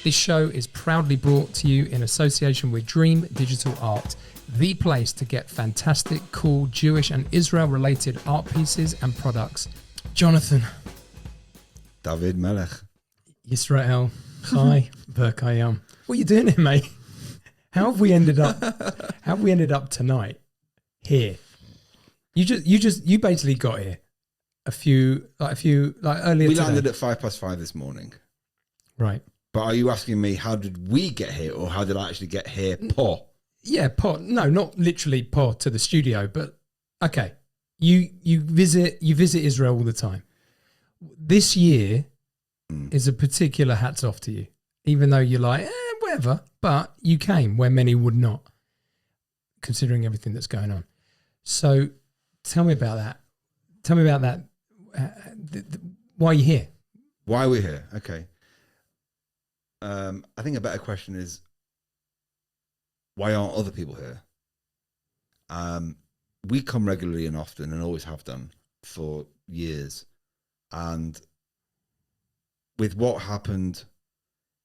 This show is proudly brought to you in association with Dream Digital Art, the place to get fantastic, cool Jewish and Israel-related art pieces and products. Jonathan. David Melech. Yisrael. 𝗍𝗂𝗿𝗄𝗎. What are you doing here, mate? How have we ended up tonight here? You basically got here a few earlier We today. landed at 5:05 this morning. Right. But are you asking me how did we get here, or how did I actually get here? Yeah, no, not literally to the studio, but okay. You visit Israel all the time. This year is a particular hats off to you, even though you're like, whatever, but you came where many would not, considering everything that's going on. So tell me about that. Tell me about that. Why are you here? Why are we here? Okay. I think a better question is, why aren't other people here? We come regularly and often and always have done for years. And with what happened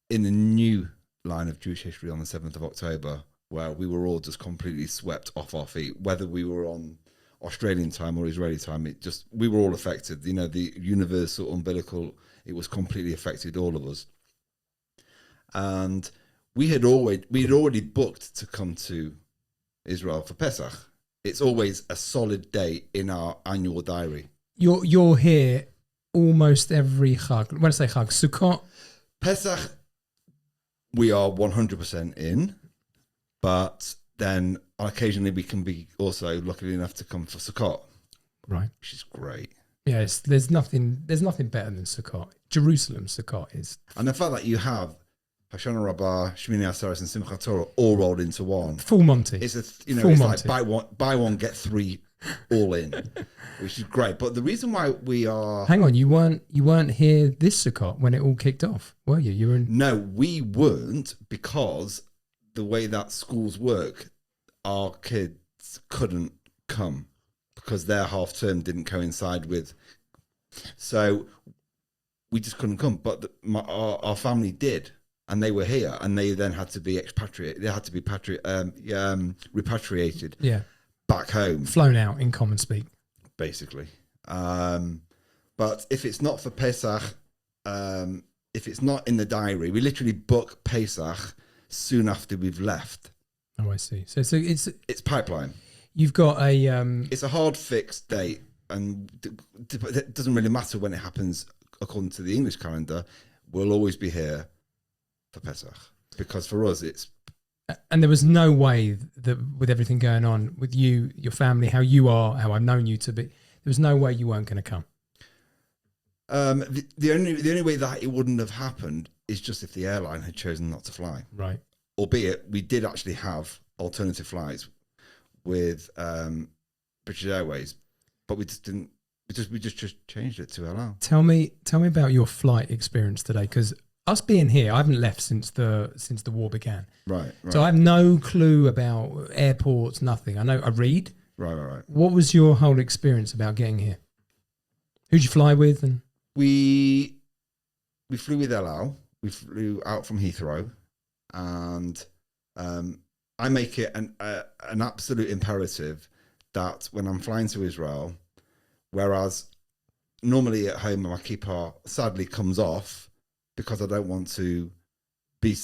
in the new line of Jewish history on the 7th of October, where we were all just completely swept off our feet, whether we were on Australian time or Israeli time, we were all affected. You know, the universal umbilical, it was completely affected all of us. And we had already booked to come to Israel for Pesach. It's always a solid date in our annual diary. You're here almost every Chag. When I say Chag, Sukkot. Pesach, we are 100% in, but then occasionally we can be also lucky enough to come for Sukkot, right? Which is great. Yes, there's nothing better than Sukkot. Jerusalem Sukkot is, and the fact that you have Hoshana Rabbah, Shmini Atzeres, and Simchat Torah all rolled into one. Full Monty. It's like buy one get three all in, which is great. But the reason why we are hang on, you weren't here this Sukkot when it all kicked off, were you? You were in. No, we weren't, because the way that schools work, our kids couldn't come because their half term didn't coincide with. So we just couldn't come. But our family did. And they were here, and they then had to be expatriated. They had to be repatriated, back home, flown out in common speak, basically. But if it's not for Pesach, if it's not in the diary, we literally book Pesach soon after we've left. Oh, I see. So it's pipeline. You've got a it's a hard fixed date, and it doesn't really matter when it happens according to the English calendar. We'll always be here for Pesach, because for us it's. And there was no way that with everything going on with you, your family, how you are, how I've known you to be, there was no way you weren't going to come. The only way that it wouldn't have happened is just if the airline had chosen not to fly. Right. Albeit we did actually have alternative flights with British Airways, but we just didn't. We just changed it to allow. Tell me about your flight experience today, because us being here, I haven't left since the war began. Right. So I have no clue about airports, nothing. I read. Right. What was your whole experience about getting here? Who'd you fly with? And we flew with El Al. We flew out from Heathrow, and I make it an absolute imperative that when I'm flying to Israel, whereas normally at home my kippah sadly comes off, because I don't want to be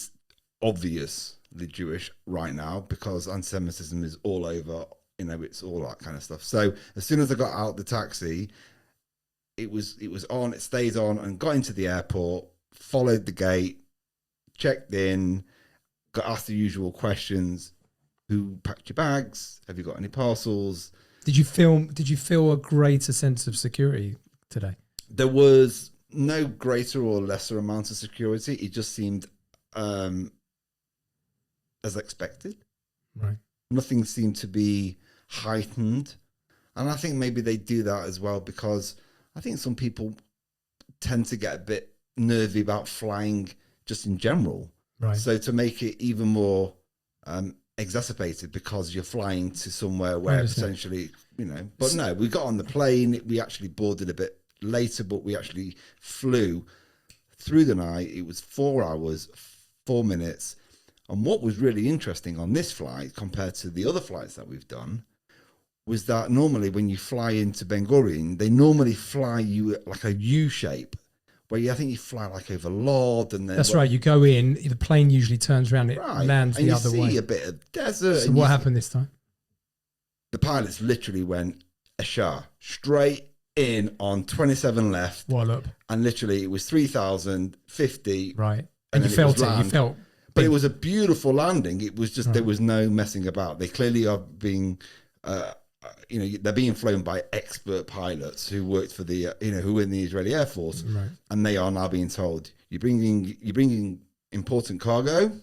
obviously Jewish right now, because anti-Semitism is all over, it's all that kind of stuff. So as soon as I got out the taxi, it was on, it stayed on, and got into the airport, followed the gate, checked in, got asked the usual questions. Who packed your bags? Have you got any parcels? Did you feel a greater sense of security today? There was no greater or lesser amount of security. It just seemed as expected. Right. Nothing seemed to be heightened. And I think maybe they do that as well, because I think some people tend to get a bit nervy about flying just in general. Right. So to make it even more exacerbated, because you're flying to somewhere where potentially, but no, we got on the plane. We actually boarded a bit later, but we actually flew through the night. It was 4 hours, 4 minutes. And what was really interesting on this flight compared to the other flights that we've done was that normally when you fly into Ben Gurion, they normally fly you like a U shape, where I think you fly like over Lod, and then that's right. You go in, the plane usually turns around, it lands and the you other see way. a bit of desert. So what happened this time? The pilots literally went straight in on 27 left, Wallop, and literally it was 3,050. right, and you felt it. You felt. But it was a beautiful landing. It was just there was no messing about. They clearly are being, they're being flown by expert pilots who worked for the, who were in the Israeli Air Force, Right. and they are now being told you're bringing important cargo,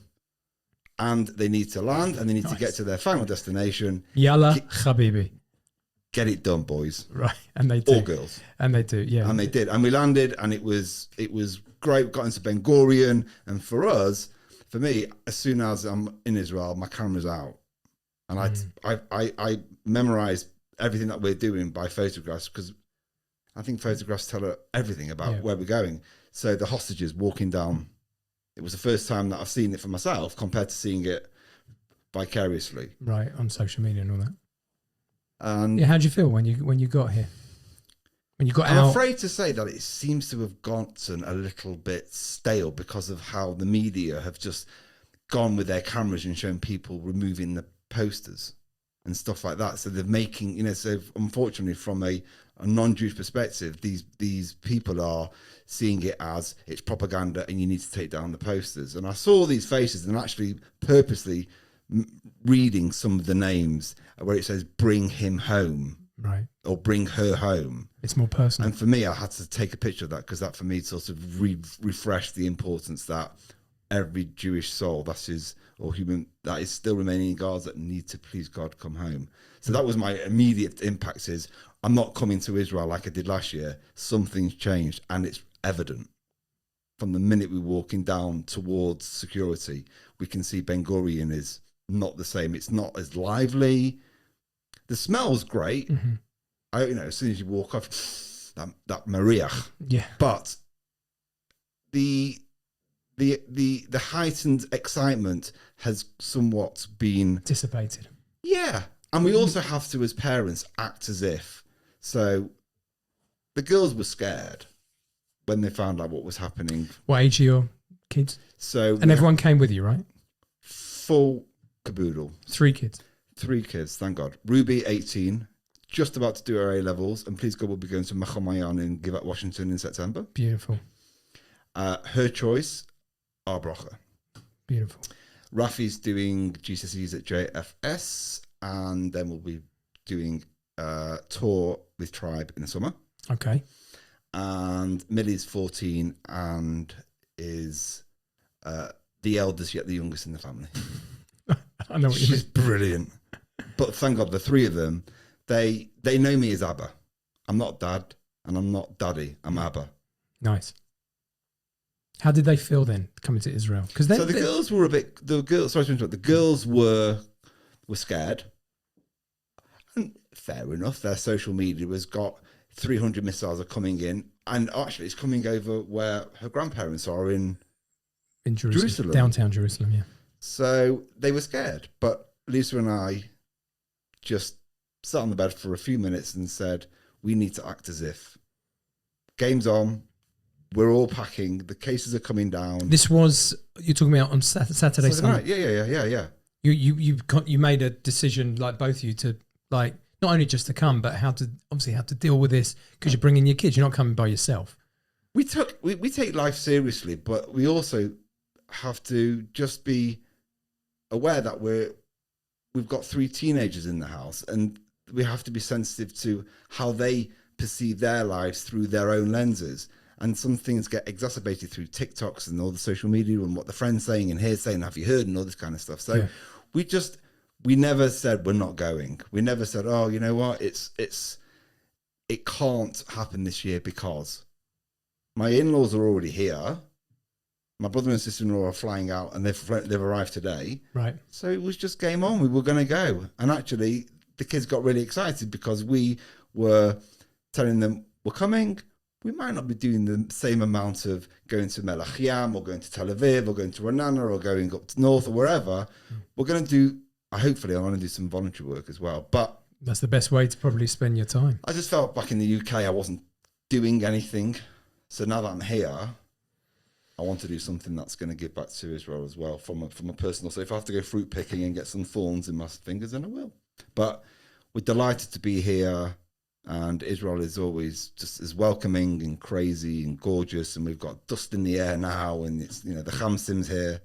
and they need to land, and they need to get to their final destination. Yalla Habibi. Get it done, boys. Right, and they do. All girls. And they do, yeah. And they did, and we landed, and it was great. We got into Ben Gurion, and for me, as soon as I'm in Israel, my camera's out, and I memorized everything that we're doing by photographs, because I think photographs tell everything about where we're going. So the hostages walking down, it was the first time that I've seen it for myself compared to seeing it vicariously. Right, on social media and all that. And how'd you feel when you got here? When you got out? I'm afraid to say that it seems to have gotten a little bit stale because of how the media have just gone with their cameras and shown people removing the posters and stuff like that. So they're making, so unfortunately from a non-Jewish perspective, these people are seeing it as it's propaganda and you need to take down the posters. And I saw these faces and actually purposely reading some of the names where it says bring him home, right, or bring her home. It's more personal. And for me, I had to take a picture of that because that for me sort of refreshed the importance that every Jewish soul or human that is still remaining in Gaza need to please God come home. So that was my immediate impact is I'm not coming to Israel like I did last year. Something's changed, and it's evident. From the minute we're walking down towards security, we can see Ben Gurion is not the same. It's not as lively. The smell's great. Mm-hmm. As soon as you walk off, that mariach. Yeah. But the heightened excitement has somewhat been dissipated. Yeah. And we also have to, as parents, act as if. So the girls were scared when they found out what was happening. What age are your kids? And everyone came with you, right? Full caboodle. 3 kids. 3 kids, thank God. Ruby, 18, just about to do her A-levels, and please God, we'll be going to 𝗍𝗂𝗎 in Givat, Washington in September. Beautiful. Her choice, 𝗍𝗁𝗲. Beautiful. Rafi's doing GCSEs at JFS, and then we'll be doing a tour with Tribe in the summer. Okay. And Millie's 14 and is the eldest yet the youngest in the family. I know what you mean. She's brilliant. But thank God, the 3 of them, they know me as Abba. I'm not Dad, and I'm not Daddy. I'm Abba. Nice. How did they feel then coming to Israel? So the girls were sorry to interrupt. The girls were scared. And fair enough. Their social media has got 300 missiles are coming in, and actually it's coming over where her grandparents are in Jerusalem. Downtown Jerusalem, yeah. So they were scared, but Lisa and I just sat on the bed for a few minutes and said, we need to act as if. Game's on. We're all packing. The cases are coming down. This was, you're talking about on Saturday, Sunday? Yeah. You made a decision, like both of you, to like not only just to come, but how to deal with this, because you're bringing your kids. You're not coming by yourself. We take life seriously, but we also have to just be aware that we've got 3 teenagers in the house, and we have to be sensitive to how they perceive their lives through their own lenses. And some things get exacerbated through TikToks and all the social media and what the friend's saying and here's saying, have you heard, and all this kind of stuff. So we never said we're not going. We never said, oh, you know what, it can't happen this year because my in-laws are already here. My brother and sister-in-law are flying out, and they've arrived today. Right. So it was just game on. We were going to go. And actually, the kids got really excited because we were telling them, we're coming. we might not be doing the same amount of going to 𝗍𝗂𝗍 or going to Tel Aviv or going to Ra'anana or going up to north or wherever. We're going to do, hopefully I'm going to do some voluntary work as well. But that's the best way to probably spend your time. I just felt back in the UK I wasn't doing anything. So now that I'm here, I want to do something that's going to give back to Israel as well from a personal. So if I have to go fruit picking and get some thorns in my fingers, then I will. But we're delighted to be here. And Israel is always just as welcoming and crazy and gorgeous. And we've got dust in the air now. And it's, the Chamsim's here.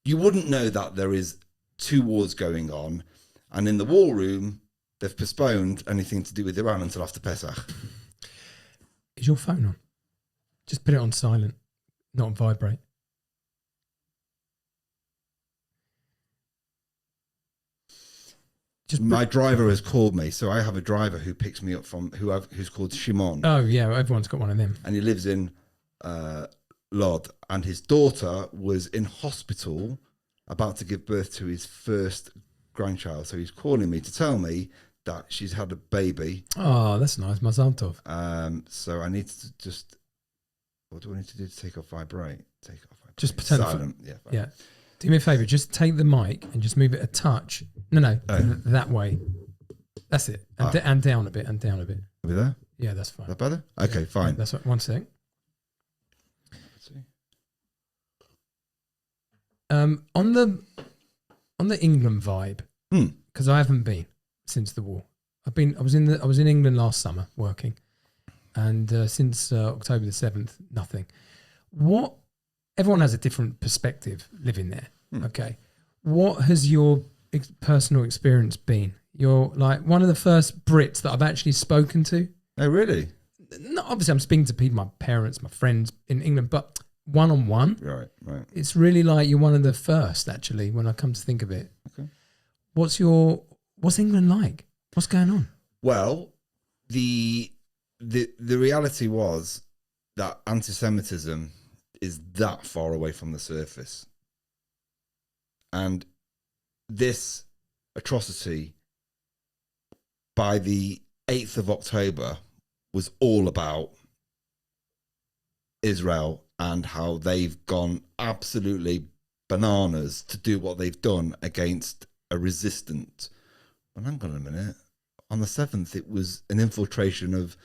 You wouldn't know that there is 2 wars going on. And in the war room, they've postponed anything to do with Iran until after Pesach. Is your phone on? Just put it on silent, not on vibrate. My driver has called me, so I have a driver who picks me up from who's called Shimon. Oh yeah, everyone's got one of them, and he lives in Lod. And his daughter was in hospital, about to give birth to his first grandchild. So he's calling me to tell me that she's had a baby. Oh, that's nice, Mazal Tov. So I need to just. What do I need to do to take off vibrate? Take off vibrate. Just pretend silent. Yeah. Do me a favor, just take the mic and just move it a touch. No, that way. That's it. And down a bit, and down a bit. Are we there? Yeah, that's fine. Is that better? Okay, fine. Yeah, that's what, one sec. Let's see. On the England vibe, because I haven't been since the war. I was in England last summer working, and since October the 7th, nothing. Everyone has a different perspective living there. Okay, what has your personal experience been? You're like one of the first Brits that I've actually spoken to. Oh, really? No, obviously I'm speaking to people, my parents, my friends in England, but one-on-one. Right. It's really like you're one of the first, actually, when I come to think of it. Okay. What's England like? What's going on? Well, the reality was that anti-Semitism is that far away from the surface. And this atrocity by the 8th of October was all about Israel and how they've gone absolutely bananas to do what they've done against a resistant. Well, hang on a minute. On the 7th, it was an infiltration of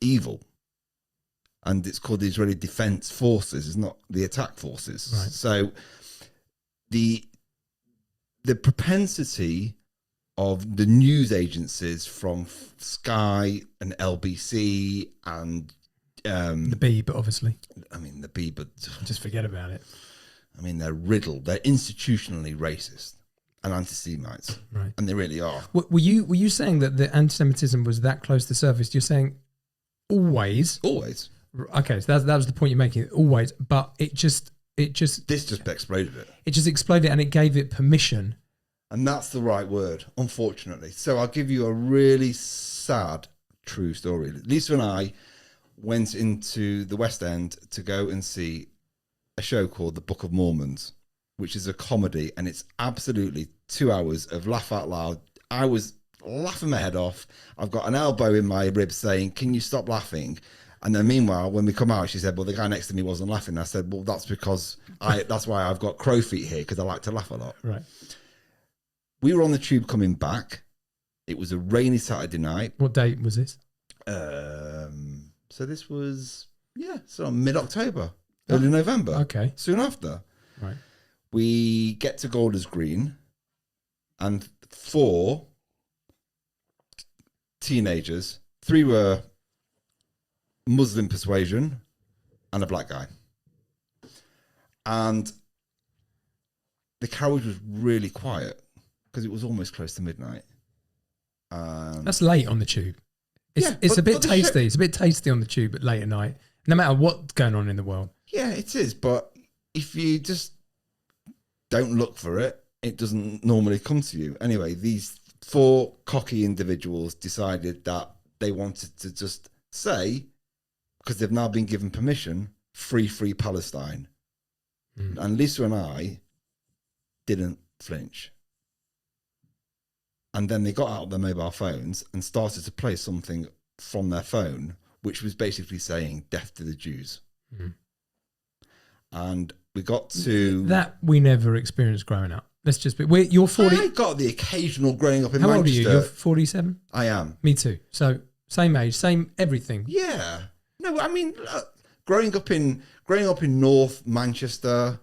evil. And it's called the Israeli Defense Forces. It's not the attack forces. Right. So the propensity of the news agencies from Sky and LBC and the 𝗶𝗶, obviously. I mean the 𝗶𝗶, but just forget about it. I mean they're riddled. They're institutionally racist and anti-Semites, right? And they really are. Were you saying that the anti-Semitism was that close to the surface? You're saying always. Okay, so that was the point you're making. Always, but this just exploded it. It just exploded, and it gave it permission. And that's the right word, unfortunately. So I'll give you a really sad, true story. Lisa and I went into the West End to go and see a show called The Book of Mormons, which is a comedy, and it's absolutely 2 hours of laugh out loud. I was laughing my head off. I've got an elbow in my ribs saying, "Can you stop laughing?" And then meanwhile, when we come out, she said, "Well, the guy next to me wasn't laughing." I said, "Well, that's because that's why I've got crow feet here, because I like to laugh a lot." Right. We were on the tube coming back. It was a rainy Saturday night. What date was this? So this was, mid-October, early November. Okay. Soon after. Right. We get to Golders Green, and 4 teenagers, 3 were Muslim persuasion and a black guy. And the carriage was really quiet because it was almost close to midnight. That's late on the tube. It's a bit tasty. It's a bit tasty on the tube at late at night, no matter what's going on in the world. Yeah, it is. But if you just don't look for it, it doesn't normally come to you. Anyway, these 4 cocky individuals decided that they wanted to just say, because they've now been given permission, free Palestine. And Lisa and I didn't flinch. And then they got out their mobile phones and started to play something from their phone, which was basically saying death to the Jews. Mm. And we got to... That we never experienced growing up. Let's just be... You're 40... I got the occasional growing up in How Manchester. old are you? You're 47? I am. Me too. So same age, same everything. Yeah. No, I mean, growing up in North Manchester,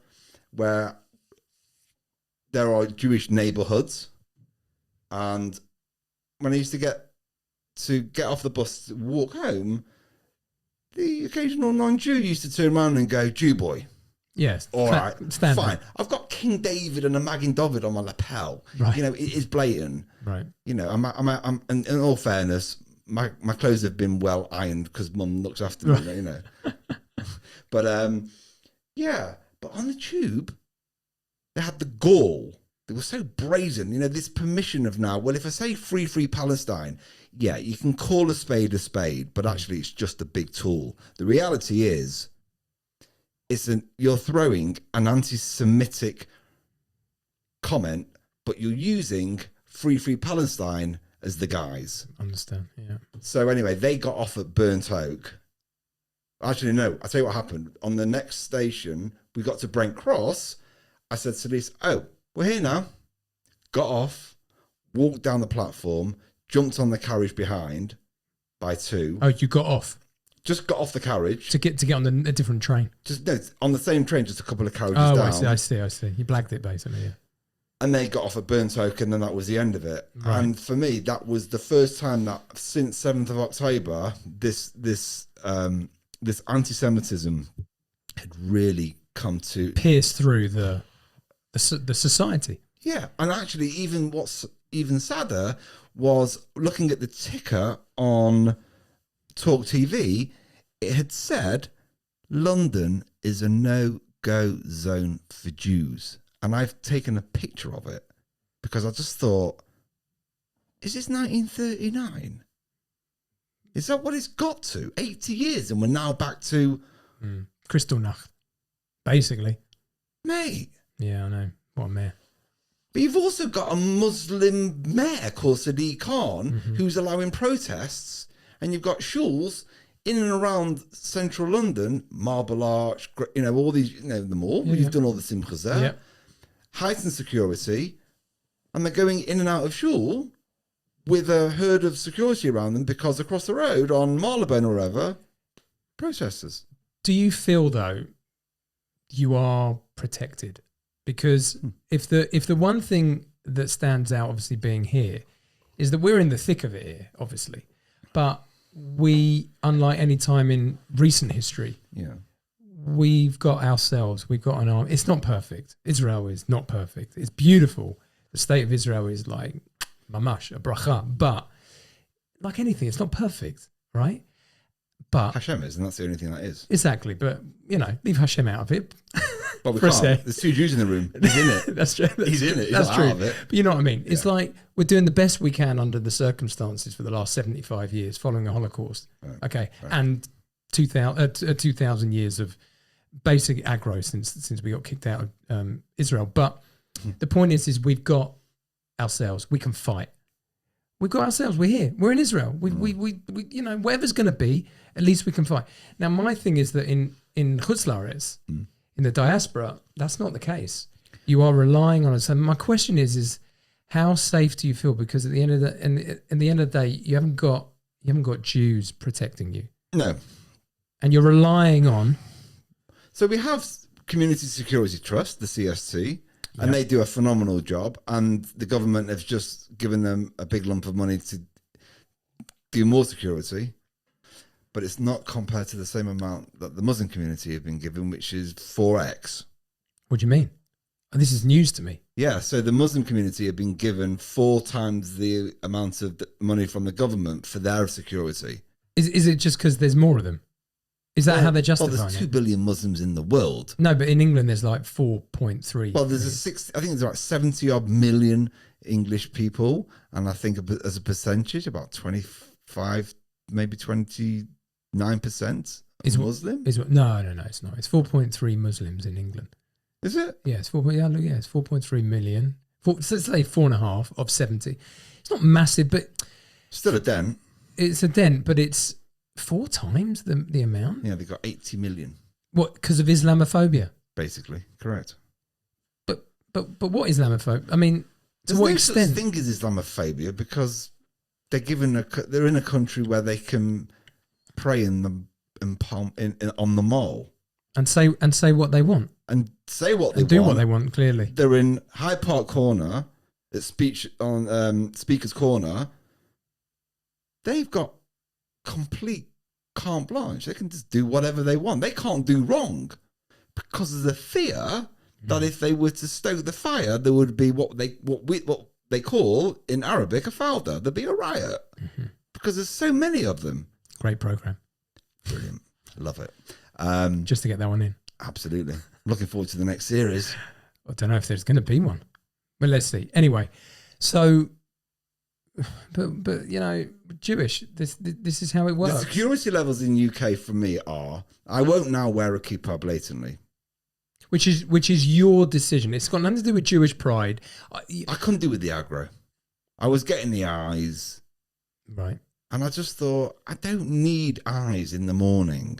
where there are Jewish neighbourhoods, and when I used to get off the bus to walk home, the occasional non-Jew used to turn around and go, "Jew boy." Yes. All right, standard. fine. I've got King David and a Magen David on my lapel. Right. You know, it is blatant. Right. You know, I'm in all fairness, my clothes have been well ironed because Mum looks after me. Right. You know, but yeah. But on the tube, they had the gall. They were so brazen. You know, this permission of now. Well, if I say free Palestine, yeah, you can call a spade, but actually, it's just a big tool. The reality is, you're throwing an anti-Semitic comment, but you're using free Palestine as the guise. Understand, yeah. So anyway, they got off at Burnt Oak. Actually, no, I'll tell you what happened. On the next station, we got to Brent Cross. I said to Lisa, "Oh, we're here now." Got off, walked down the platform, jumped on the carriage behind by 2. Oh, you got off? Just got off the carriage. To get on a different train? Just no, on the same train, just a couple of carriages down. Oh, I see. You blagged it, basically, yeah. And they got off at Burnt Oak, and then that was the end of it. Right. And for me, that was the first time that since 7th of October, this anti-Semitism had really come to pierce through the society. Yeah, and actually, even what's even sadder was looking at the ticker on Talk TV. It had said London is a no-go zone for Jews, and I've taken a picture of it because I just thought, is this 1939? Is that what it's got to? 80 years, and we're now back to Kristallnacht, basically. Mate. Yeah, I know. What a mayor. But you've also got a Muslim mayor called Sadiq Khan who's allowing protests, and you've got shuls in and around central London, Marble Arch, you know, all these, you know, them all. Yeah, You've done all the simchas there. Yeah. Heightened security, and they're going in and out of shul with a herd of security around them because across the road on Marylebone or wherever, protesters. Do you feel, though, you are protected? Because if the one thing that stands out, obviously being here, is that we're in the thick of it here, obviously. But we, unlike any time in recent history, we've got ourselves, we've got an arm. It's not perfect. Israel is not perfect. It's beautiful. The state of Israel is like mamash, a bracha. But like anything, it's not perfect, right? But Hashem is, and that's the only thing that is. Exactly. But, you know, leave Hashem out of it. But we can't. There's 2 Jews in the room. He's in it. That's true. He's in it. He's That's not true. out of it. But you know what I mean? It's like we're doing the best we can under the circumstances for the last 75 years following the Holocaust. Right. Okay. Right. And 2,000 years of basic aggro since we got kicked out of Israel. But the point is we've got ourselves. We can fight. We've got ourselves. We're here. We're in Israel. We you know, whatever's going to be, at least we can fight. Now, my thing is that in '𝗫𝗏, in the diaspora, that's not the case. You are relying on it. So my question is how safe do you feel? Because at the end of the day, you haven't got Jews protecting you. No. And you're relying on. So we have Community Security Trust, the CST, and they do a phenomenal job. And the government has just given them a big lump of money to do more security. But it's not compared to the same amount that the Muslim community have been given, which is 4x. What do you mean? Oh, this is news to me. Yeah, so the Muslim community have been given 4 times the amount of money from the government for their security. Is it just because there's more of them? Is that how they're justifying there's 2 it? billion Muslims in the world. No, but in England there's like 4.3. Well, there's I think there's like 70 odd million English people, and I think as a percentage, about 25, maybe 29% is Muslim. No, it's not. It's 4.3 Muslims in England. Is it? Yeah, it's 4.3 million. So let's say 4.5 of 70. It's not massive, but still a dent. It's a dent, but it's 4 times the amount. Yeah, they got 80 million. What? Because of Islamophobia? Basically, correct. But what Islamophobia? I mean, to There's what no extent? such thing as Islamophobia because they're in a country where they can pray on the mall And say what they want. and say what they And do want. what they want, clearly. They're in Hyde Park Corner at Speaker's Corner. They've got complete carte blanche. They can just do whatever they want. They can't do wrong because of the fear that if they were to stoke the fire, there would be what they call in Arabic a fawda. There'd be a riot because there's so many of them. Great program. Brilliant, love it. Just to get that one in. Absolutely, looking forward to the next series. I don't know if there's going to be one. Well, let's see. Anyway, so, but you know, Jewish. This is how it The works. security levels in UK for me are: I won't now wear a kippah blatantly. Which is your decision. It's got nothing to do with Jewish pride. I couldn't do with the aggro. I was getting the eyes, Right. and I just thought I don't need eyes in the morning,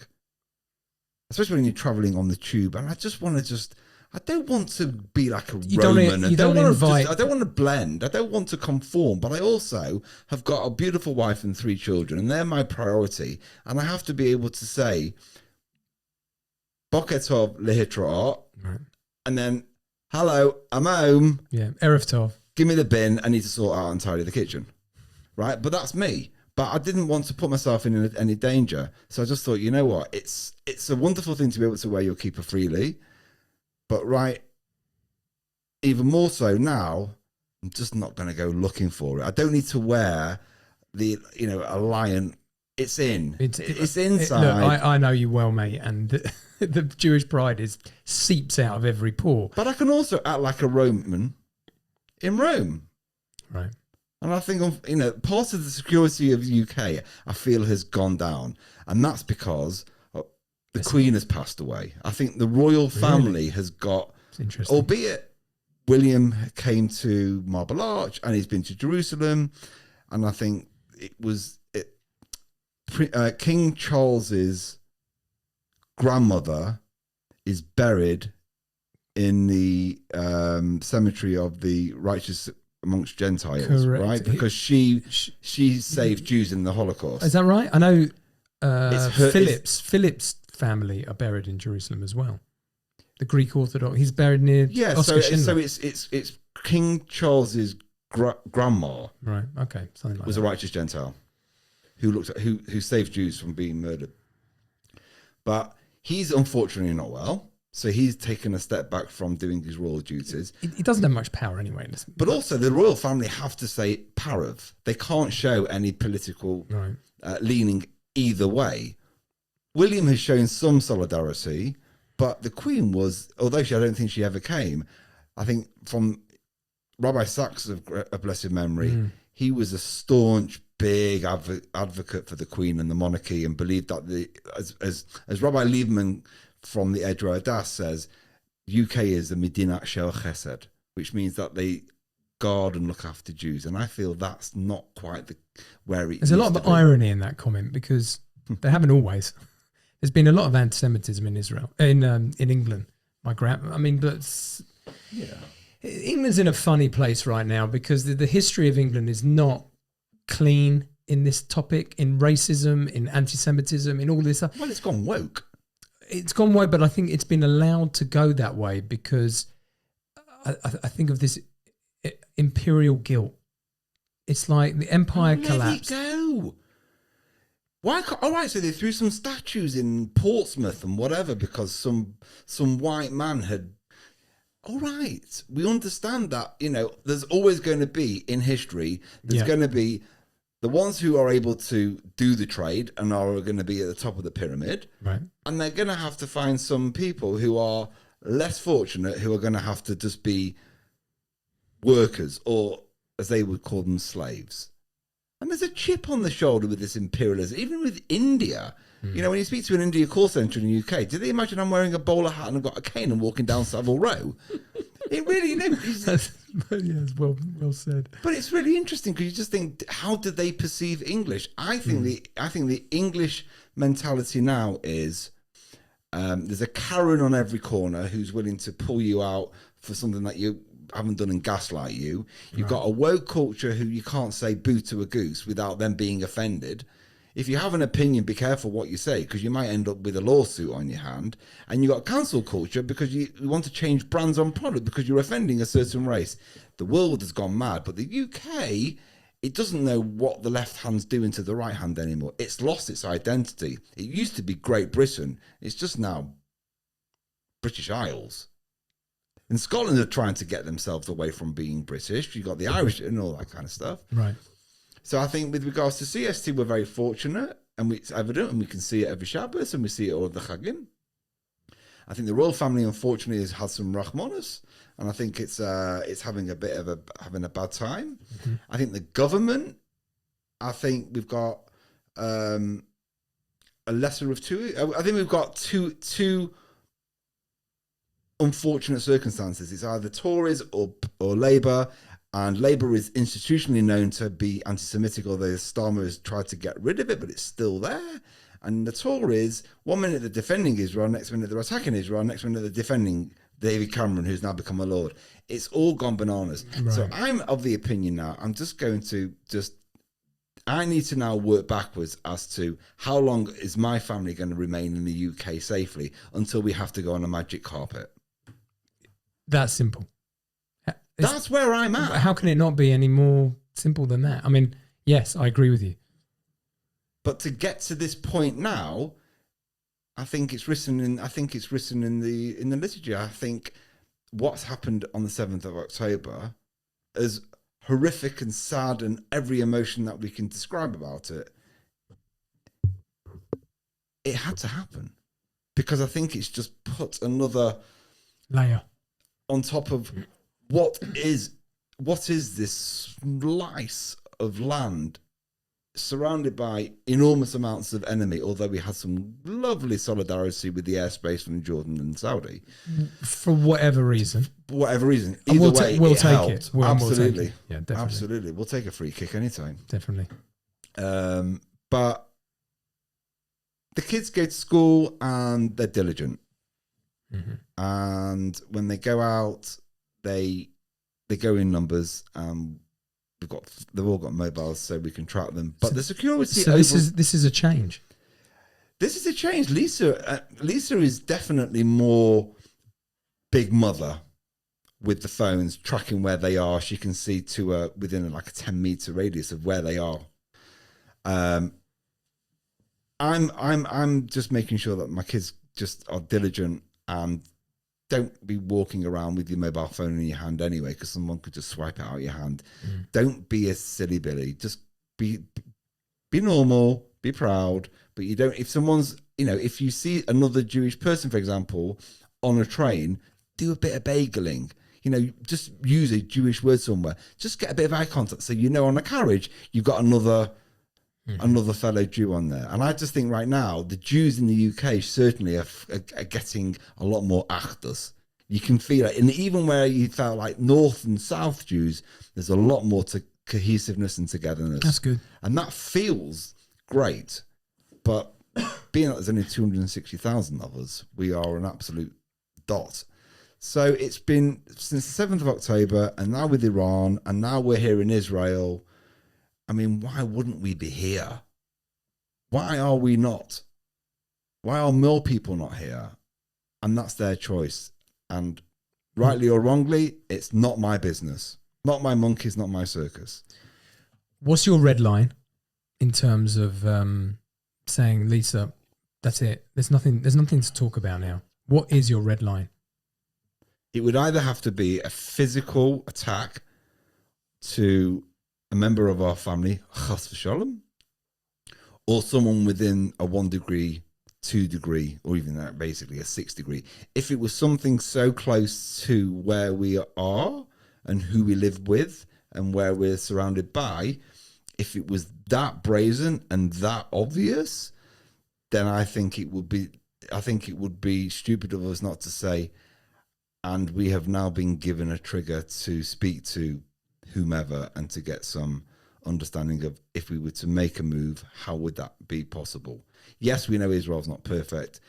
especially when you're travelling on the tube. And I just want to I don't want to be like a Roman. I don't want to blend. I don't want to conform. But I also have got a beautiful wife and 3 children, and they're my priority. And I have to be able to say, 𝗍𝗘𝗿𝗃, Right. and then, hello, I'm home. Yeah. Erev Tov. Give me the bin. I need to sort out and tidy the kitchen. Right? But that's me. But I didn't want to put myself in any danger. So I just thought, you know what? It's a wonderful thing to be able to wear your kippah freely. But even more so now, I'm just not going to go looking for it. I don't need to wear a lion. It's inside. Look, I know you well, mate, and the Jewish pride seeps out of every pore. But I can also act like a Roman in Rome. Right. And I think, part of the security of the UK, I feel, has gone down. And that's because the Queen has passed away. I think the royal family has got, interesting. albeit William came to Marble Arch and he's been to Jerusalem. And I think King Charles's grandmother is buried in the cemetery of the righteous amongst Gentiles, Correct. right? Because she saved Jews in the Holocaust. Is that right? I know Philip's family are buried in Jerusalem as well. The Greek Orthodox. He's buried near Oscar Schindler. So it's King Charles's grandma. Right. Okay. Something like was that. a righteous Gentile who saved Jews from being murdered. But he's unfortunately not well. So he's taken a step back from doing his royal duties. He doesn't have much power anyway. But also the royal family have to say parav. They can't show any political leaning either way. William has shown some solidarity, but the Queen was, although I don't think she ever came, I think from Rabbi Sachs of blessed memory, he was a staunch, big advocate for the Queen and the monarchy, and believed that as Rabbi Lieberman from the 𝗕𝗏 Hadass says, UK is the Medinat Shel Chesed, which means that they guard and look after Jews. And I feel that's not quite where it is. There's a lot of irony in that comment because they haven't always. There's been a lot of anti-Semitism in Israel, in England. England's in a funny place right now because the history of England is not clean in this topic, in racism, in anti-Semitism, in all this stuff. Well, it's gone woke. It's gone woke, but I think it's been allowed to go that way because I think of this imperial guilt. It's like the empire collapsed. Let it go. Why? All right, so they threw some statues in Portsmouth and whatever because some white man had. All right, we understand that. There's always going to be in history. There's going to be the ones who are able to do the trade and are going to be at the top of the pyramid, right? And they're going to have to find some people who are less fortunate, who are going to have to just be workers, or as they would call them, slaves. And there's a chip on the shoulder with this imperialism, even with India. When you speak to an India call centre in the UK, do they imagine I'm wearing a bowler hat and I've got a cane and walking down Savile Row? It really, Yes, well said. but it's really interesting because you just think, how do they perceive English? I think the English mentality now is there's a Karen on every corner who's willing to pull you out for something that you haven't done and gaslight you. You've got a woke culture who you can't say boo to a goose without them being offended. If you have an opinion, be careful what you say, because you might end up with a lawsuit on your hand. And you've got cancel culture because you want to change brands on product because you're offending a certain race. The world has gone mad, but the UK, it doesn't know what the left hand's doing to the right hand anymore. It's lost its identity. It used to be Great Britain. It's just now British Isles. And Scotland are trying to get themselves away from being British. You've got the Irish and all that kind of stuff. Right. So I think with regards to CST, we're very fortunate, and it's evident, and we can see it every Shabbos, and we see it all the Chagim. I think the royal family, unfortunately, has had some rachmanas, and I think it's having a bit of having a bad time. Mm-hmm. I think the government, I think we've got a lesser of two. I think we've got two unfortunate circumstances. It's either Tories or Labour. And Labour is institutionally known to be anti-Semitic, although Starmer has tried to get rid of it, but it's still there. And the Tories, 1 minute they're defending Israel, next minute they're attacking Israel, next minute they're defending David Cameron, who's now become a lord. It's all gone bananas. Right. So I'm of the opinion now, I'm just going to I need to now work backwards as to how long is my family going to remain in the UK safely until we have to go on a magic carpet. That's simple. That's where I'm at. How can it not be any more simple than that? I mean, yes, I agree with you. But to get to this point now, I think it's written in the liturgy. I think what's happened on the 7th of October, as horrific and sad and every emotion that we can describe about it, it had to happen. Because I think it's just put another layer on top of what is this slice of land surrounded by enormous amounts of enemy, although we had some lovely solidarity with the airspace from Jordan and Saudi. For whatever reason. Either way, we'll take helped. it. Absolutely. Yeah, definitely. Absolutely. We'll take a free kick anytime. Definitely. But the kids go to school and they're diligent. Mm-hmm. And when they go out, they go in numbers. They've all got mobiles, so we can track them. But the security. So this is a change. This is a change. Lisa is definitely more big mother with the phones, tracking where they are. She can see to within like a 10-meter radius of where they are. I'm just making sure that my kids just are diligent and don't be walking around with your mobile phone in your hand anyway, because someone could just swipe it out of your hand. Don't be a silly Billy. Just be normal, be proud, but you don't, if someone's, if you see another Jewish person, for example, on a train, do a bit of bageling. Just use a Jewish word somewhere. Just get a bit of eye contact so on a carriage, you've got another fellow Jew on there. And I just think right now, the Jews in the UK certainly are getting a lot more achdus. You can feel it. And even where you felt like North and South Jews, there's a lot more to cohesiveness and togetherness. That's good. And that feels great. But being that there's only 260,000 of us, we are an absolute dot. So it's been since the 7th of October, and now with Iran, and now we're here in Israel. I mean, why wouldn't we be here? Why are we not? Why are more people not here? And that's their choice. And rightly or wrongly, it's not my business. Not my monkeys, not my circus. What's your red line in terms of saying, Lisa, that's it. There's nothing to talk about now. What is your red line? It would either have to be a physical attack to a member of our family, chas v'shalom, or someone within a 1 degree, 2 degree, or even that basically a 6 degree. If it was something so close to where we are and who we live with and where we're surrounded by, if it was that brazen and that obvious, then I think it would be stupid of us not to say, And we have now been given a trigger to speak to whomever and to get some understanding of, if we were to make a move, how would that be possible? Yes, we know Israel's not perfect.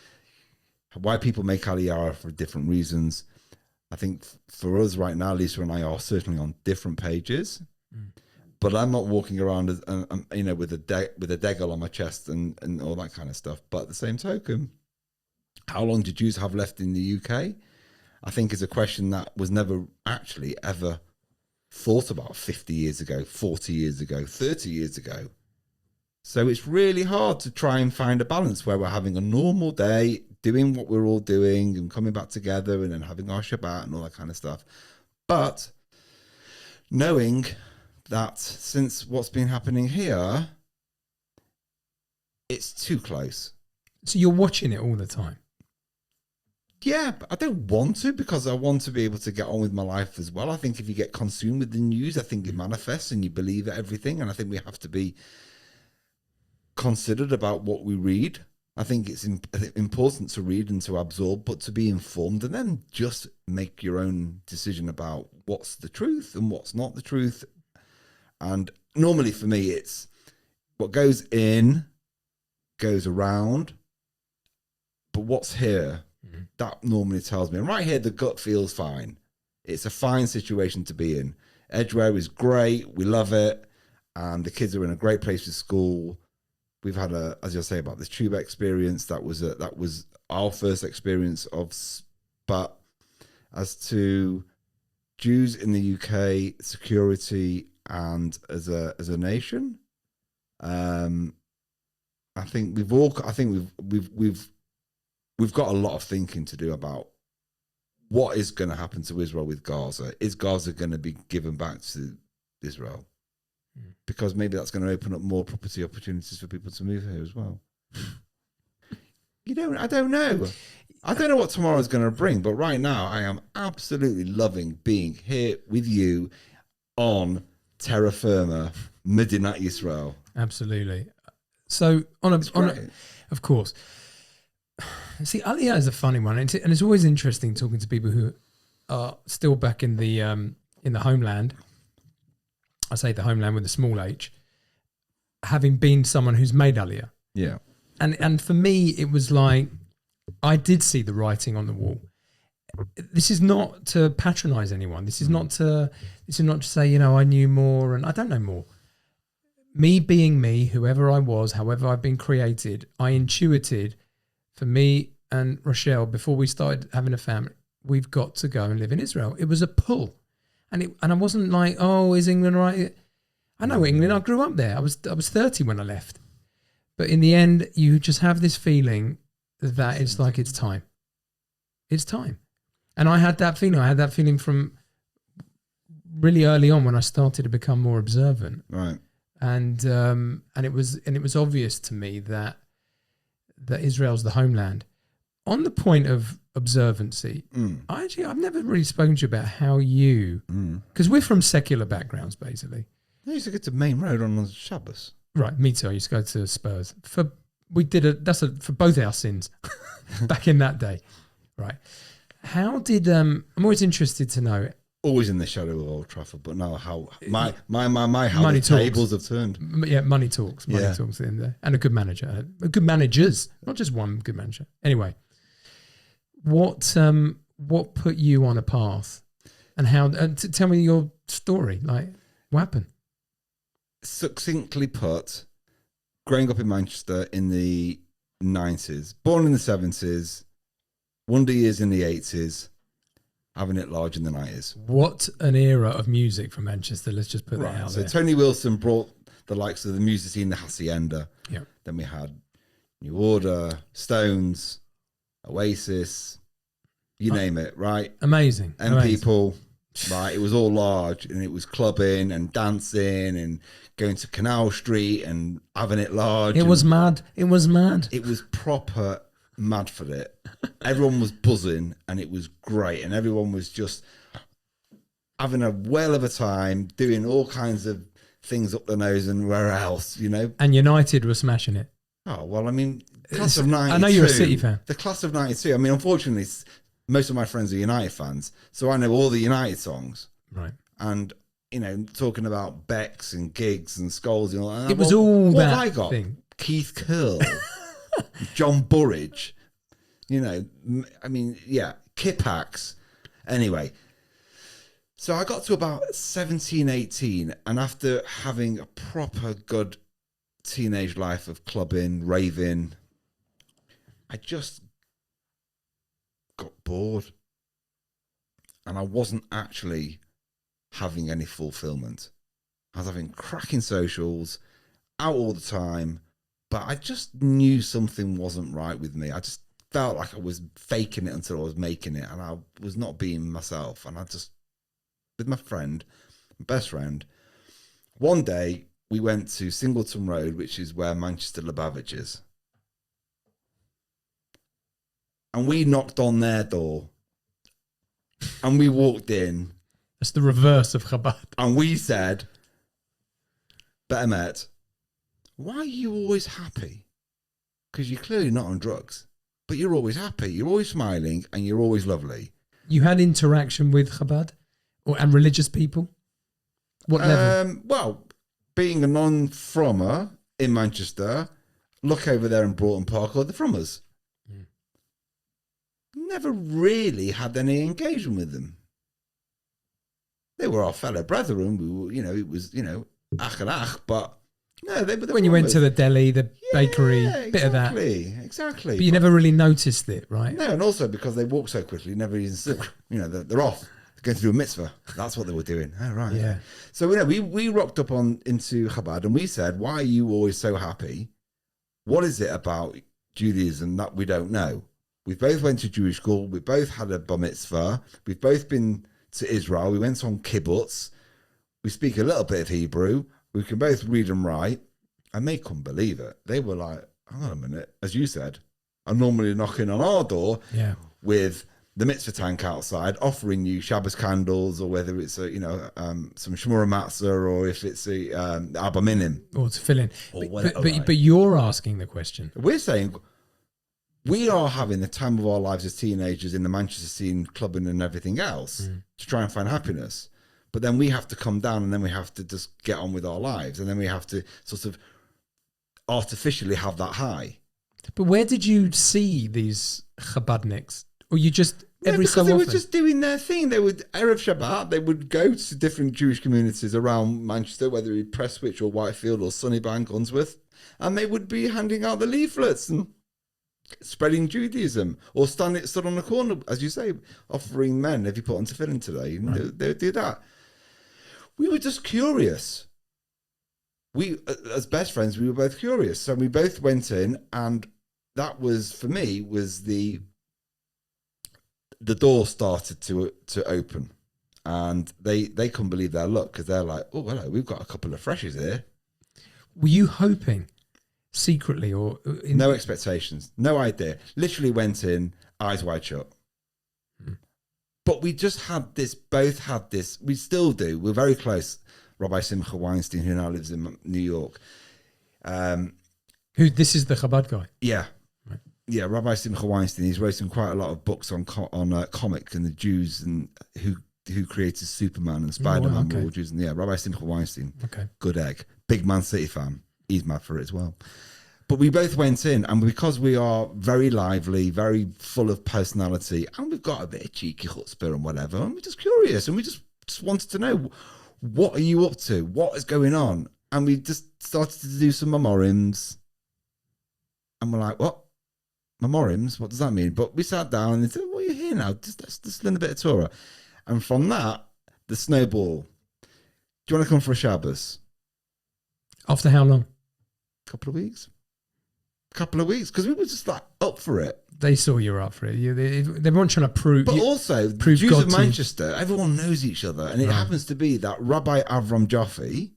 Why people make Aliyah for different reasons. I think for us right now, Lisa and I are certainly on different pages. But I'm not walking around as, with a degel on my chest and all that kind of stuff. But at the same token, how long do Jews have left in the UK? I think is a question that was never actually ever thought about 50 years ago, 40 years ago, 30 years ago. So it's really hard to try and find a balance where we're having a normal day, doing what we're all doing and coming back together and then having our Shabbat and all that kind of stuff. But knowing that since what's been happening here, it's too close. So you're watching it all the time? Yeah, but I don't want to, because I want to be able to get on with my life as well. I think if you get consumed with the news, I think it manifests and you believe everything. And I think we have to be considered about what we read. I think it's important to read and to absorb, but to be informed and then just make your own decision about what's the truth and what's not the truth. And normally for me, it's what goes in, goes around, but what's here, that normally tells me. And right here, the gut feels fine. It's a fine situation to be in. Edgware is great. We love it. And the kids are in a great place for school. We've had as you'll say about this tube experience, that was our first experience of, but as to Jews in the UK, security, and as a nation, I think we've got a lot of thinking to do about what is going to happen to Israel with Gaza. Is Gaza going to be given back to Israel? Because maybe that's going to open up more property opportunities for people to move here as well. I don't know. I don't know what tomorrow is going to bring, but right now I am absolutely loving being here with you on terra firma, Medinat Yisrael. Absolutely. So of course. See, Aliyah is a funny one, and it's always interesting talking to people who are still back in the homeland. I say the homeland with a small h, having been someone who's made Aliyah. Yeah. And for me, it was like, I did see the writing on the wall. This is not to patronize anyone. This is not to say, I knew more and I don't know more. Me being me, whoever I was, however I've been created, I intuited, for me and Rochelle, before we started having a family, we've got to go and live in Israel. It was a pull. And I wasn't like, oh, is England right? I know England. I grew up there. I was 30 when I left. But in the end, you just have this feeling that it's like it's time. It's time. And I had that feeling. I had that feeling from really early on when I started to become more observant. Right. And it was obvious to me that Israel's the homeland. On the point of observancy, I've never really spoken to you about how you, because we're from secular backgrounds, basically. I used to get to Main Road on Shabbos. Right, me too. I used to go to Spurs. For both our sins back in that day. Right. How did, I'm always interested to know. Always in the shadow of Old Trafford, but now how how money the tables have turned. Yeah, money talks in there. And a good manager. Good managers, not just one good manager. Anyway. What put you on a path, and how? Tell me your story. Like, what happened? Succinctly put, growing up in Manchester in the 90s, born in the 70s, Wonder Years in the 80s, having it large in the 90s. What an era of music from Manchester. Let's just put that out there. So Tony Wilson brought the likes of the music scene, the Hacienda. Yeah. Then we had New Order, Stones, Oasis, you name it, right? Amazing. People, right? It was all large, and it was clubbing and dancing and going to Canal Street and having it large. It was mad. It was mad. It was proper mad for it. Everyone was buzzing, and it was great, and everyone was just having a whale of a time, doing all kinds of things up the nose and where else, And United were smashing it. Oh, well, I mean, class of 92. I know you're a City fan. The class of 92. I mean, unfortunately, most of my friends are United fans, so I know all the United songs. Right. And, talking about Becks and gigs and Scholes and all that. It was all what that have I got? thing. Keith Curl, John Burridge, Kipax. Anyway, so I got to about 17, 18, and after having a proper good teenage life of clubbing, raving, I just got bored. And I wasn't actually having any fulfillment. I was having cracking socials, out all the time, but I just knew something wasn't right with me. I just felt like I was faking it until I was making it, and I was not being myself. And I just, with my friend, my best friend, one day we went to Singleton Road, which is where Manchester 𝗬𝗲𝗍𝗂 is. And we knocked on their door, and we walked in. That's the reverse of Chabad. And we said, 𝗬𝗲𝗍𝗂, why are you always happy? Because you're clearly not on drugs, but you're always happy, you're always smiling, and you're always lovely. You had interaction with Chabad and religious people? What level? Well, being a non-frommer in Manchester, look over there in Broughton Park, or the Frommers. Never really had any engagement with them. They were our fellow brethren. We were, it was, ach and ach, but no, they were the When you went Frommers. to the deli, the bakery, Yeah, bit of that. Exactly. But you never really noticed it, right? No, and also because they walk so quickly, never even, they're off. They're going to do a mitzvah. That's what they were doing. Oh, right. Yeah. So, we rocked up into Chabad, and we said, why are you always so happy? What is it about Judaism that we don't know? We both went to Jewish school. We both had a bar mitzvah. We've both been to Israel. We went on kibbutz. We speak a little bit of Hebrew. We can both read and write. And they couldn't believe it. They were like, hang on a minute. As you said, I'm normally knocking on our door with the mitzvah tank outside, offering you Shabbos candles, or whether it's some shmura matzah, or if it's a Abba Minim. Or to fill in. Or But you're asking the question. We're saying we are having the time of our lives as teenagers in the Manchester scene, clubbing and everything else to try and find happiness. But then we have to come down, and then we have to just get on with our lives. And then we have to sort of artificially have that high. But where did you see these Chabadniks? Or you just, every so they often? were just doing their thing. They would, Erev Shabbat, they would go to different Jewish communities around Manchester, whether it be Prestwich or Whitefield or Sunnybank, Unsworth, and they would be handing out the leaflets and spreading Judaism, or stood on the corner, as you say, offering men, have you put on tefillin today? Right. They would do that. We were just curious. We, as best friends, we were both curious. So we both went in, and that was, for me, was the door started to open. And they couldn't believe their luck, because they're like, oh, hello, we've got a couple of freshies here. Were you hoping secretly, or no expectations, no idea, literally went in eyes wide shut? But we just both had this, we still do, we're very close. Rabbi Simcha Weinstein, who now lives in New York, this is the Chabad guy? Yeah. Right. Yeah, Rabbi Simcha Weinstein, he's written quite a lot of books on comics and the Jews, and who created Superman and Spider-Man. Okay. All Jews, and Rabbi Simcha Weinstein, okay, good egg, big Man City fan, he's mad for it as well. But we both went in, and because we are very lively, very full of personality, and we've got a bit of cheeky chutzpah and whatever, and we're just curious, and we just wanted to know, what are you up to? What is going on? And we just started to do some memoriams, and we're like, what? Memoriams? What does that mean? But we sat down and said, well, you're here now, let's learn a bit of Torah. And from that, the snowball. Do you want to come for a Shabbos? After how long? Couple of weeks, because we were just like up for it. They saw you were up for it. They weren't trying to prove. But also, the Jews of Manchester, everyone knows each other, and it happens to be that Rabbi Avram Jaffe,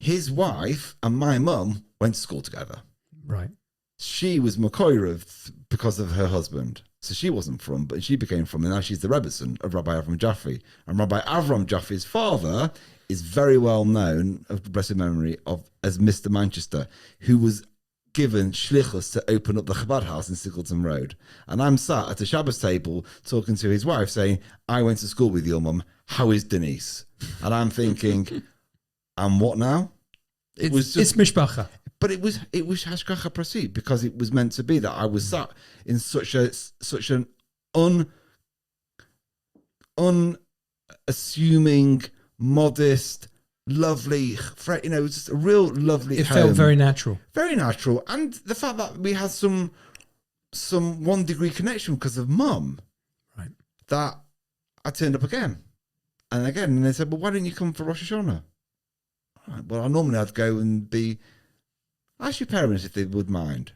his wife and my mum went to school together. Right. She was mucker because of her husband, so she wasn't from, but she became from, and now she's the Rebbetzin of Rabbi Avram Jaffe. And Rabbi Avram Jaffe's father is very well known, of blessed memory, as Mr. Manchester, who was given shlichus to open up the Chabad house in Sickleton Road. And I'm sat at a Shabbos table talking to his wife saying, I went to school with your mum. How is Denise? And I'm thinking, and what now? It's mishpacha. But it was hashgacha prasit, because it was meant to be that I was sat in such an unassuming, modest, lovely, it was just a real lovely It home. felt very natural. Very natural. And the fact that we had some 1 degree connection because of mum. Right. That I turned up again. And they said, well, why didn't you come for Rosh Hashanah? Right, well, I'd go and ask your parents if they would mind.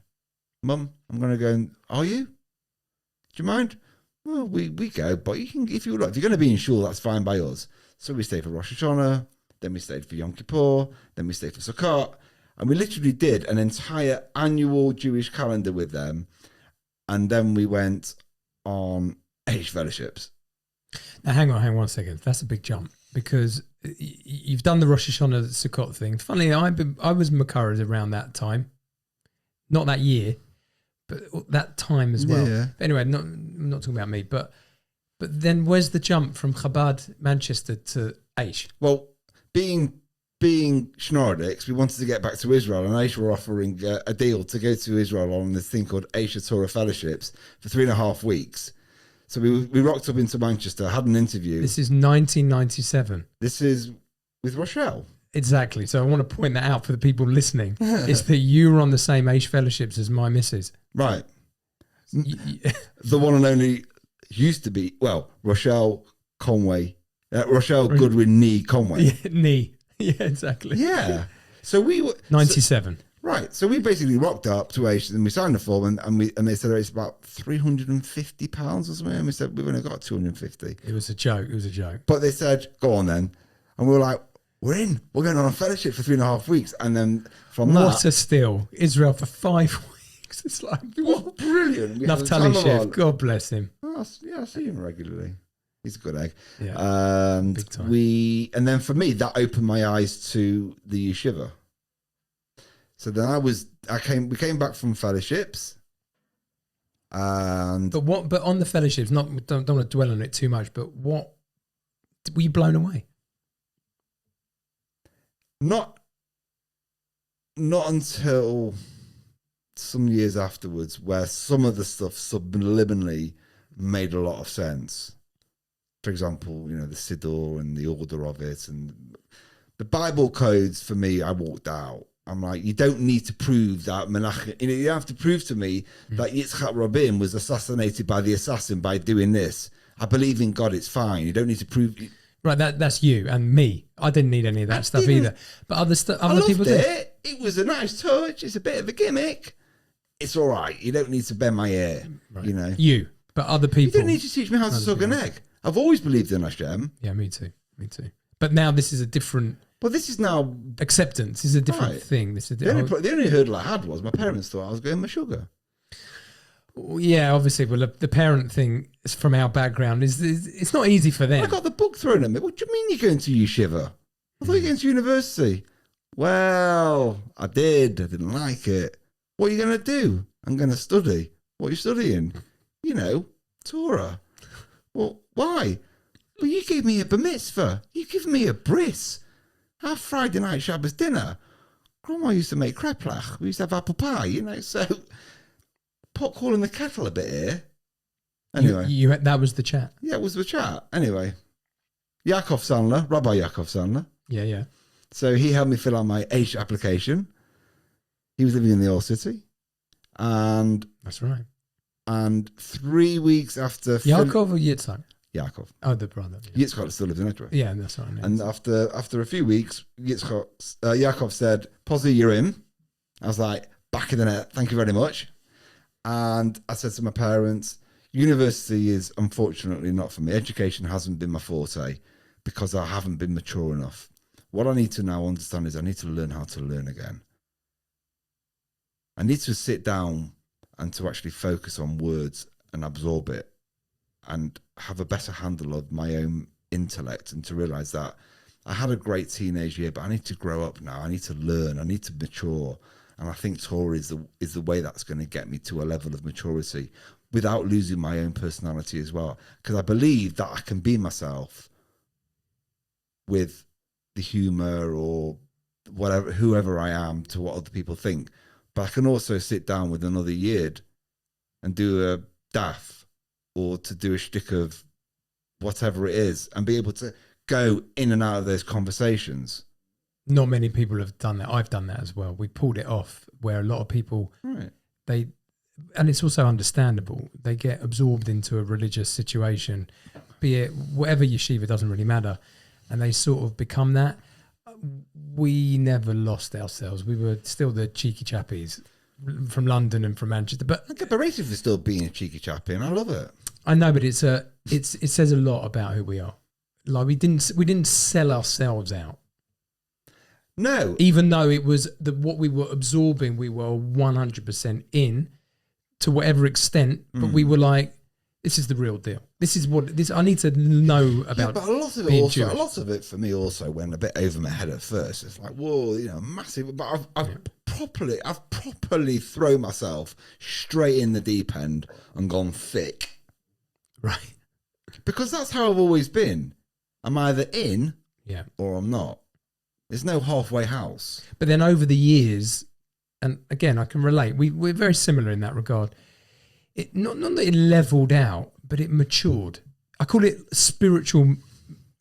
Mum, I'm going to go and, are you? Do you mind? Well, we go, but you can, if you like, if you're going to be in shul, that's fine by us. So we stayed for Rosh Hashanah, then we stayed for Yom Kippur, then we stayed for Sukkot, and we literally did an entire annual Jewish calendar with them, and then we went on 8 fellowships. Now, hang on a second. That's a big jump, because you've done the Rosh Hashanah Sukkot thing. Funnily, I was mucker around that time, not that year, but that time as well. Yeah. But anyway, I'm not talking about me, but then where's the jump from Chabad Manchester to Aish? Well, being Schnorredics, we wanted to get back to Israel, and Aish were offering a deal to go to Israel on this thing called Aisha Torah Fellowships for 3.5 weeks. So we rocked up into Manchester, had an interview. This is 1997. This is with Rochelle. Exactly. So I want to point that out for the people listening. It's that you were on the same Aish fellowships as my missus. Right. The one and only used to be, Rochelle Conway. Rochelle Goodwin Conway. Yeah, knee. Yeah, exactly. Yeah. So we were 97. Right. So we basically rocked up to Aish and we signed the form, and they said it's about £350 or something. And we said we've only got 250. It was a joke. But they said, go on then. And we were like, we're in. We're going on a fellowship for 3.5 weeks. And then from what a steal. Israel for 5 weeks. It's like, what brilliant. Naftali Chef, God bless him. I see him regularly. He's a good egg. Yeah, big time. And then for me, that opened my eyes to the yeshiva. So then we came back from fellowships, and but on the fellowships, don't want to dwell on it too much, but what were you blown away? Not until some years afterwards, where some of the stuff subliminally made a lot of sense. For example, the Siddur and the order of it, and the Bible codes. For me, I walked out. I'm like, you don't need to prove that Menachem. You don't have to prove to me that Yitzchak Rabin was assassinated by the assassin by doing this. I believe in God. It's fine. You don't need to prove. Right, that's you and me. I didn't need any of that stuff either. But other people did. It was a nice touch. It's a bit of a gimmick. It's all right. You don't need to bend my ear. Right. But other people. You don't need to teach me how to suck an egg. I've always believed in Hashem. Yeah, me too. But now this is a different. But this is now acceptance. This is a different thing. This is the only hurdle I had was my parents thought I was going Meshuggah. Yeah, obviously. Well, the parent thing is from our background is it's not easy for them. I got the book thrown at me. What do you mean you're going to yeshiva? I thought you were going to university. Well, I did. I didn't like it. What are you going to do? I'm going to study. What are you studying? Torah. Well, why? Well, you gave me a bar mitzvah. You give me a bris. Our Friday night Shabbos dinner. Grandma used to make kreplach. We used to have apple pie, so pot calling the kettle a bit here. Anyway. That was the chat. Yeah, it was the chat. Anyway. Rabbi Yaakov Sandler. Yeah. So he helped me fill out my Aish application. He was living in the old city. And that's right. And 3 weeks after Yaakov or Yitzhak? Yaakov. Oh, the brother. Yeah. Yitzchak still lives in Edinburgh. Yeah, that's right. And after a few weeks, Yaakov said, "Posner, you're in." I was like, back in the net, thank you very much. And I said to my parents, university is unfortunately not for me. Education hasn't been my forte because I haven't been mature enough. What I need to now understand is I need to learn how to learn again. I need to sit down and to actually focus on words and absorb it and have a better handle of my own intellect, and to realize that I had a great teenage year, but I need to grow up now. I need to learn. I need to mature. And I think Torah is the way that's going to get me to a level of maturity without losing my own personality as well. Because I believe that I can be myself with the humor or whatever, whoever I am, to what other people think. But I can also sit down with another yid and do a daf or to do a shtick of whatever it is and be able to go in and out of those conversations. Not many people have done that. I've done that as well. We pulled it off where a lot of people, and it's also understandable, they get absorbed into a religious situation, be it whatever yeshiva, doesn't really matter, and they sort of become that. We never lost ourselves. We were still the cheeky chappies from London and from Manchester. But I get berated for still being a cheeky chappy, and I love it. I know, but it says a lot about who we are. Like we didn't sell ourselves out. No, even though it was what we were absorbing, we were 100% in to whatever extent. But we were like, this is the real deal. This is what this. I need to know about. Yeah, but a lot of it for me also went a bit over my head at first. It's like, whoa, massive. But I've properly thrown myself straight in the deep end and gone thick. Right. Because that's how I've always been. I'm either in or I'm not. There's no halfway house. But then over the years, and again, I can relate. We're very similar in that regard. It not that it leveled out, but it matured. I call it spiritual,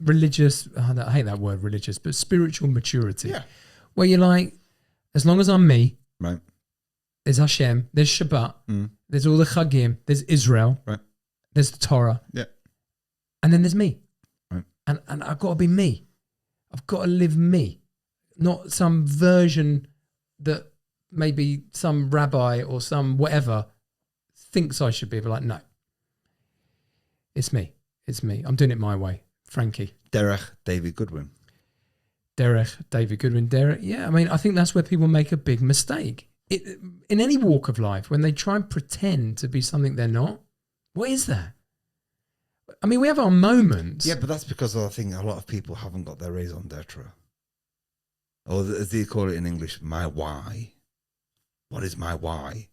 religious. I hate that word, religious, but spiritual maturity. Yeah. Where you're like, as long as I'm me, right? There's Hashem, there's Shabbat, there's all the Chagim, there's Israel, right? There's the Torah, and then there's me, right? And I've got to be me. I've got to live me, not some version that maybe some rabbi or some whatever thinks I should be. But like, no, it's me. It's me. I'm doing it my way. Frankie. Derek David Goodwin. Derek David Goodwin. Derek. Yeah, I mean, I think that's where people make a big mistake. In any walk of life, when they try and pretend to be something they're not. What is that? I mean, we have our moments. Yeah, but that's because I think a lot of people haven't got their raison d'etre. Or as they call it in English, my why. What is my why?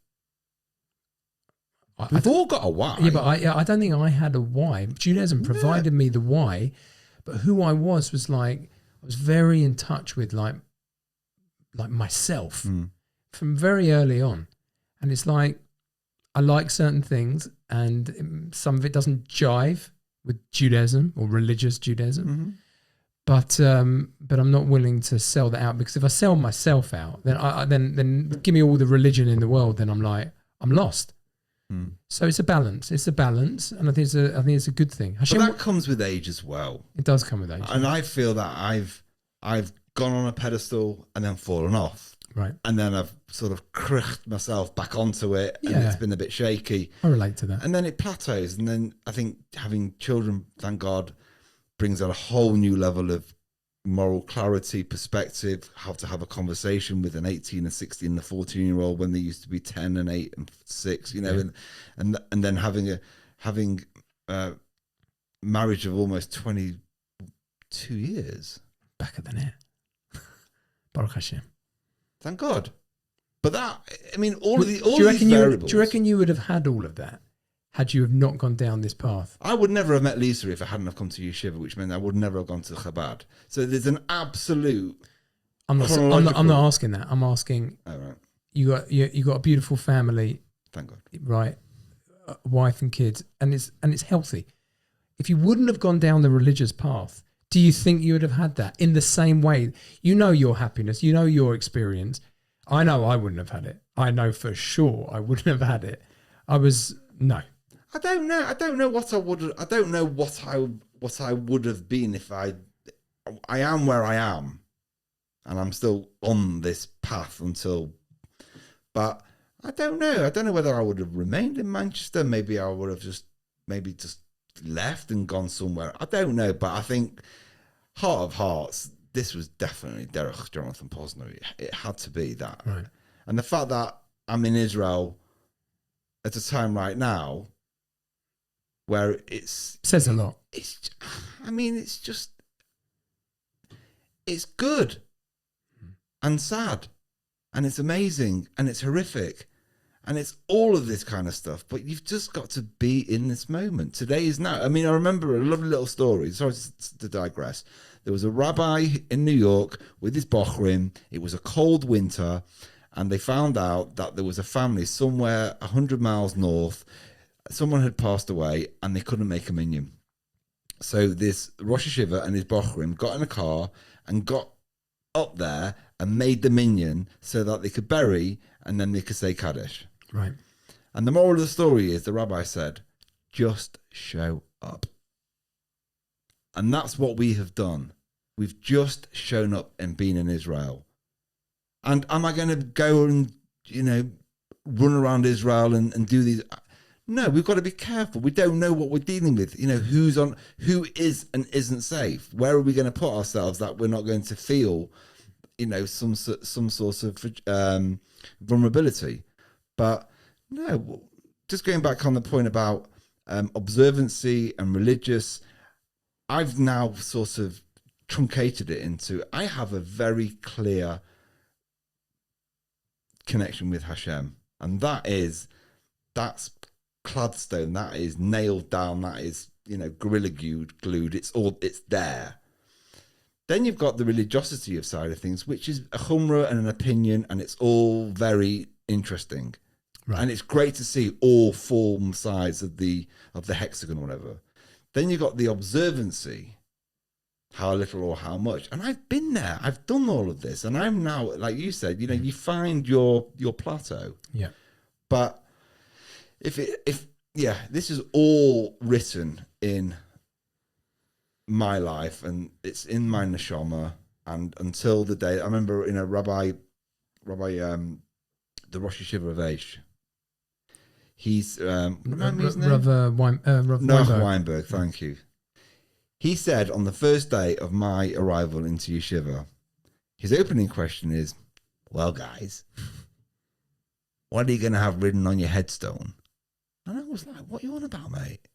We've all got a why. Yeah, but I don't think I had a why. Judaism provided me the why, but who I was like, I was very in touch with like myself from very early on. And it's like, I like certain things and some of it doesn't jive with Judaism or religious Judaism. But I'm not willing to sell that out, because if I sell myself out, then then give me all the religion in the world, then I'm like, I'm lost. So it's a balance. It's a balance, and I think it's a good thing. Hashem, but that comes with age as well. It does come with age, and I feel that I've gone on a pedestal and then fallen off, right? And then I've sort of cricked myself back onto it, and it's been a bit shaky. I relate to that. And then it plateaus, and then I think having children, thank God, brings out a whole new level of moral clarity, perspective, how to have a conversation with an 18 and 16 and a 14-year-old when they used to be 10 and 8 and 6, and then having a marriage of almost 22 years. Back of the net. Baruch Hashem. Thank God. But that, I mean, all these variables. Do you reckon you would have had all of that had you have not gone down this path? I would never have met Lisa if I hadn't have come to Yeshiva, which meant I would never have gone to Chabad. So there's an absolute. I'm not asking that. I'm asking. Oh, right. You got a beautiful family. Thank God. Right, a wife and kids, and it's healthy. If you wouldn't have gone down the religious path, do you think you would have had that in the same way? You know your happiness. You know your experience. I know I wouldn't have had it. I know for sure I wouldn't have had it. No. I don't know. I don't know what I would. I don't know what I would have been if I am where I am, and I'm still on this path until. But I don't know. I don't know whether I would have remained in Manchester. Maybe I would have just left and gone somewhere. I don't know. But I think, heart of hearts, this was definitely Derek Jonathan Posner. It had to be that. Right. And the fact that I'm in Israel at a time right now where says a lot. It's good and sad and it's amazing, and it's horrific, and it's all of this kind of stuff. But you've just got to be in this moment. Today is now. I mean, I remember a lovely little story. Sorry to digress. There was a rabbi in New York with his bochrim. It was a cold winter, and they found out that there was a family somewhere 100 miles north. Someone had passed away, and they couldn't make a minyan. So this Rosh Hashiva and his bochrim got in a car and got up there and made the minyan so that they could bury and then they could say Kaddish. Right. And the moral of the story is the rabbi said, just show up. And that's what we have done. We've just shown up and been in Israel. And am I going to go and, run around Israel and do these? No, we've got to be careful. We don't know what we're dealing with. Who is and isn't safe. Where are we going to put ourselves that we're not going to feel, some sort of vulnerability? But no, just going back on the point about observancy and religious, I've now sort of truncated it into, I have a very clear connection with Hashem, and that's Gladstone, that is nailed down, that is gorilla glued, it's there. Then you've got the religiosity of side of things, which is a chumrah and an opinion, and it's all very interesting. Right. And it's great to see all four sides of the hexagon or whatever. Then you've got the observancy, how little or how much. And I've been there, I've done all of this, and I'm now, like you said, you find your plateau. Yeah. But if this is all written in my life, and it's in my neshama, and until the day I remember, Rabbi, the Rosh Hashiva of Aish. He's remind me his name? Weinberg. Thank you. He said on the first day of my arrival into yeshiva, his opening question is, "Well, guys, what are you going to have written on your headstone?" And I was like, "What are you on about, mate?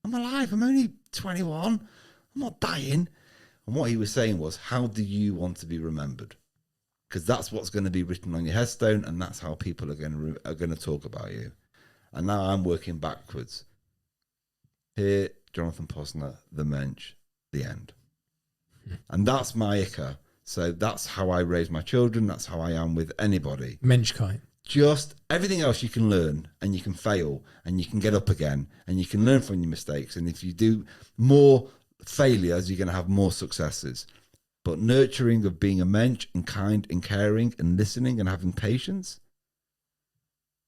I'm alive. I'm only 21. I'm not dying." And what he was saying was, how do you want to be remembered? Because that's what's going to be written on your headstone, and that's how people are going to talk about you. And now I'm working backwards. Here, Jonathan Posner, the Manc, the end. And that's my 𝗍𝗂𝗍. So that's how I raise my children. That's how I am with anybody. Menschkeit. Just everything else you can learn, and you can fail, and you can get up again, and you can learn from your mistakes. And if you do more failures, you're going to have more successes. But nurturing of being a mensch and kind and caring and listening and having patience,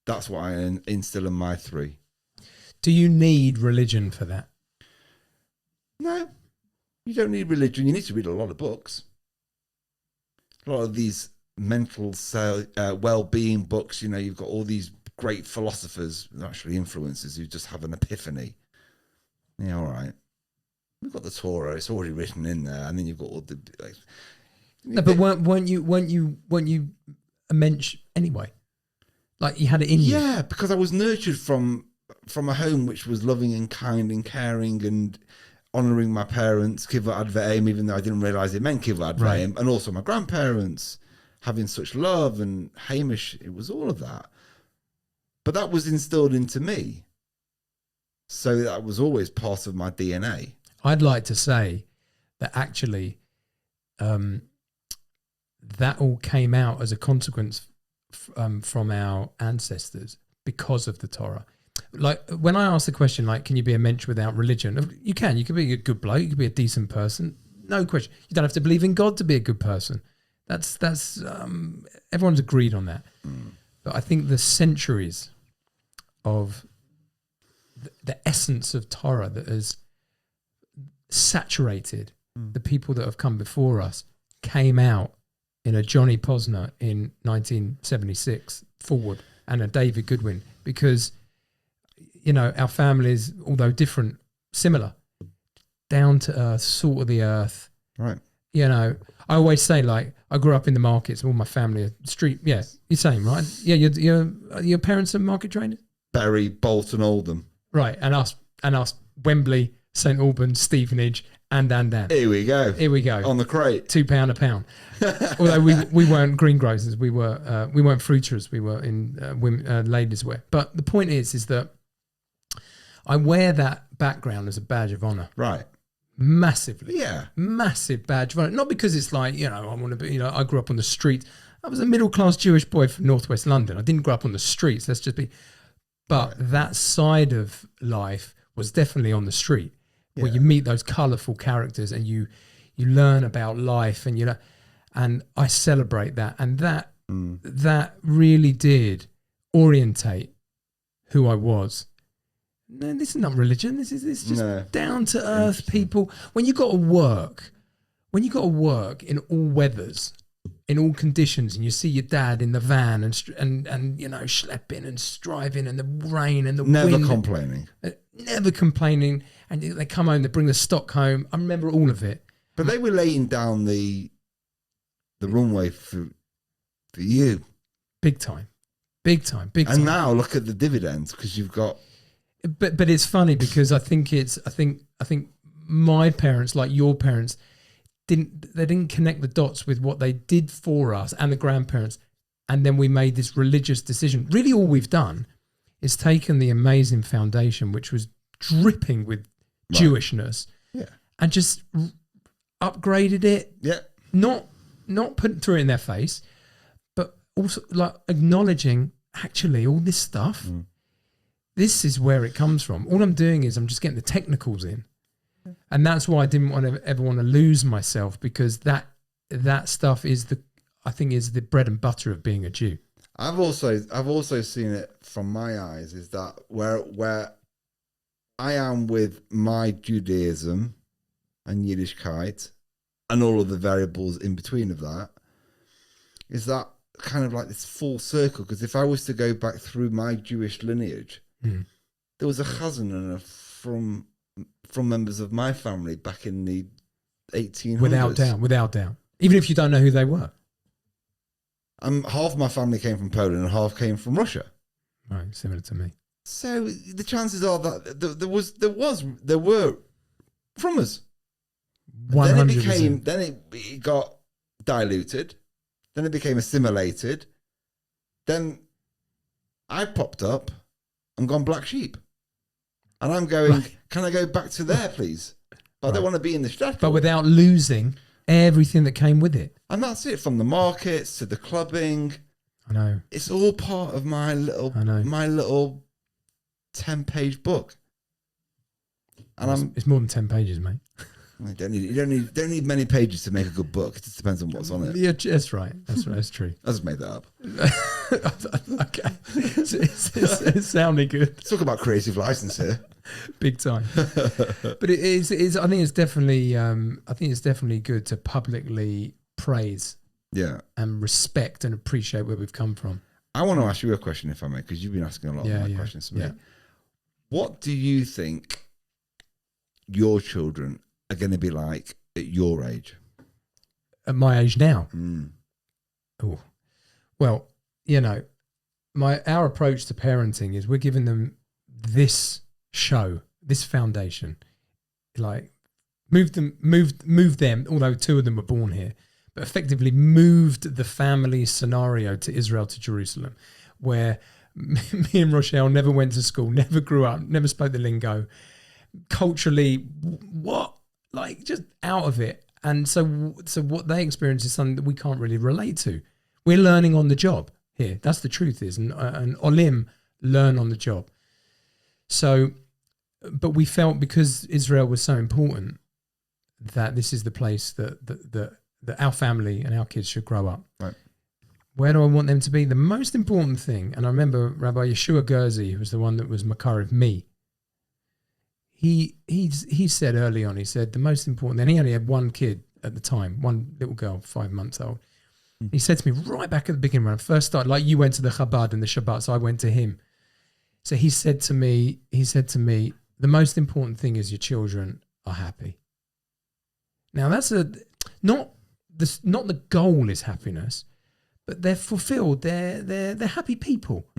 that's what I instill in my three. Do you need religion for that? No, you don't need religion. You need to read a lot of books. A lot of these mental well-being books, you've got all these great philosophers, actually influencers, who just have an epiphany. Yeah, all right. We've got the Torah; it's already written in there, and then you've got all the. No, but weren't you a mensch anyway? Like you had it in you. Yeah, because I was nurtured from a home which was loving and kind and caring and honouring my parents, 𝗍𝗿 𝗿𝗍𝗍, even though I didn't realise it meant 𝗍𝗿 𝗿𝗍𝗍, right. And also my grandparents having such love and Hamish. It was all of that, but that was instilled into me, so that was always part of my DNA. I'd like to say that actually that all came out as a consequence from our ancestors because of the Torah. Like when I ask the question, like, can you be a mensch without religion? You can. You can be a good bloke. You can be a decent person. No question. You don't have to believe in God to be a good person. That's everyone's agreed on that. But I think the centuries of the essence of Torah that has saturated the people that have come before us came out in a Jonny Posner in 1976 forward and a David Goodwin, because our families, although different, similar, down to earth, salt of the earth, right? I always say, like, I grew up in the markets, all my family are street. Yeah, you're saying, right? Yeah, your parents are market trainers. Bury, Bolton, Oldham, right? And us, Wembley, St Albans, Stevenage, And. Here we go. Here we go. On the crate. £2 a pound. Although we weren't greengrocers, we weren't fruiterers, we were in ladies' wear. But the point is that I wear that background as a badge of honour. Right. Massively. Yeah. Massive badge of honour. Not because it's like, I want to be, I grew up on the street. I was a middle-class Jewish boy from northwest London. I didn't grow up on the streets. Let's just be. But that side of life was definitely on the street, where you meet those colourful characters and you learn about life, and and I celebrate that, and that really did orientate who I was. No, this is not religion. This is just down to earth people. When you got to work in all weathers, in all conditions, and you see your dad in the van and schlepping and striving, and the rain and the wind, never complaining, and they come home, they bring the stock home. I remember all of it. But they were laying down the runway for you, big time. And now look at the dividends, because you've got. But it's funny because I think my parents, like your parents, didn't connect the dots with what they did for us and the grandparents, and then we made this religious decision. Really, all we've done is taken the amazing foundation, which was dripping with Jewishness, and just upgraded it. Yeah, not putting through it in their face, but also like acknowledging actually all this stuff. This is where it comes from. All I'm doing is I'm just getting the technicals in. And that's why I didn't ever want to lose myself, because that stuff is the bread and butter of being a Jew. I've also seen it from my eyes, is that where I am with my Judaism and Yiddishkeit and all of the variables in between of that, is that kind of like this full circle. Because if I was to go back through my Jewish lineage, there was a chazan and from members of my family back in the 1800s. Without doubt. Even if you don't know who they were. Half my family came from Poland and half came from Russia. Right, similar to me. So the chances are that there were from us. 100%. Then it got diluted. Then it became assimilated. Then I popped up and gone black sheep. And I'm going, can I go back to there, please? But I don't want to be in the shtetl. But without losing everything that came with it. And that's it, from the markets to the clubbing. I know. It's all part of my little 10-page book. And it's more than 10 pages, mate. You don't need many pages to make a good book. It just depends on what's on it. Yeah, that's right. That's true. I just made that up. Okay. It's sounding good. Let's talk about creative license here. Big time. But it is I think it's definitely good to publicly praise and respect and appreciate where we've come from. I want to ask you a question, if I may, because you've been asking a lot of my questions to me. What do you think your children are going to be like at your age? At my age now? Oh, well, our approach to parenting is we're giving them this foundation, like move them, although 2 of them were born here, but effectively moved the family scenario to Israel, to Jerusalem, where me and Rochelle never went to school, never grew up, never spoke the lingo, culturally, just out of it. And so what they experience is something that we can't really relate to. We're learning on the job here. That's the truth is. And Olim learn on the job. So, but we felt because Israel was so important that this is the place that our family and our kids should grow up. Right. Where do I want them to be? The most important thing, and I remember Rabbi 𝗍𝗂𝗍𝗃, who was the one that was mucker of me, he said early on, he said the most important, and he only had one kid at the time, one little girl, 5 months old. He said to me right back at the beginning when I first started, like you went to the Chabad and the Shabbat, so I went to him. So he said to me, the most important thing is your children are happy. Now that's not the goal is happiness, but they're fulfilled. They're happy people,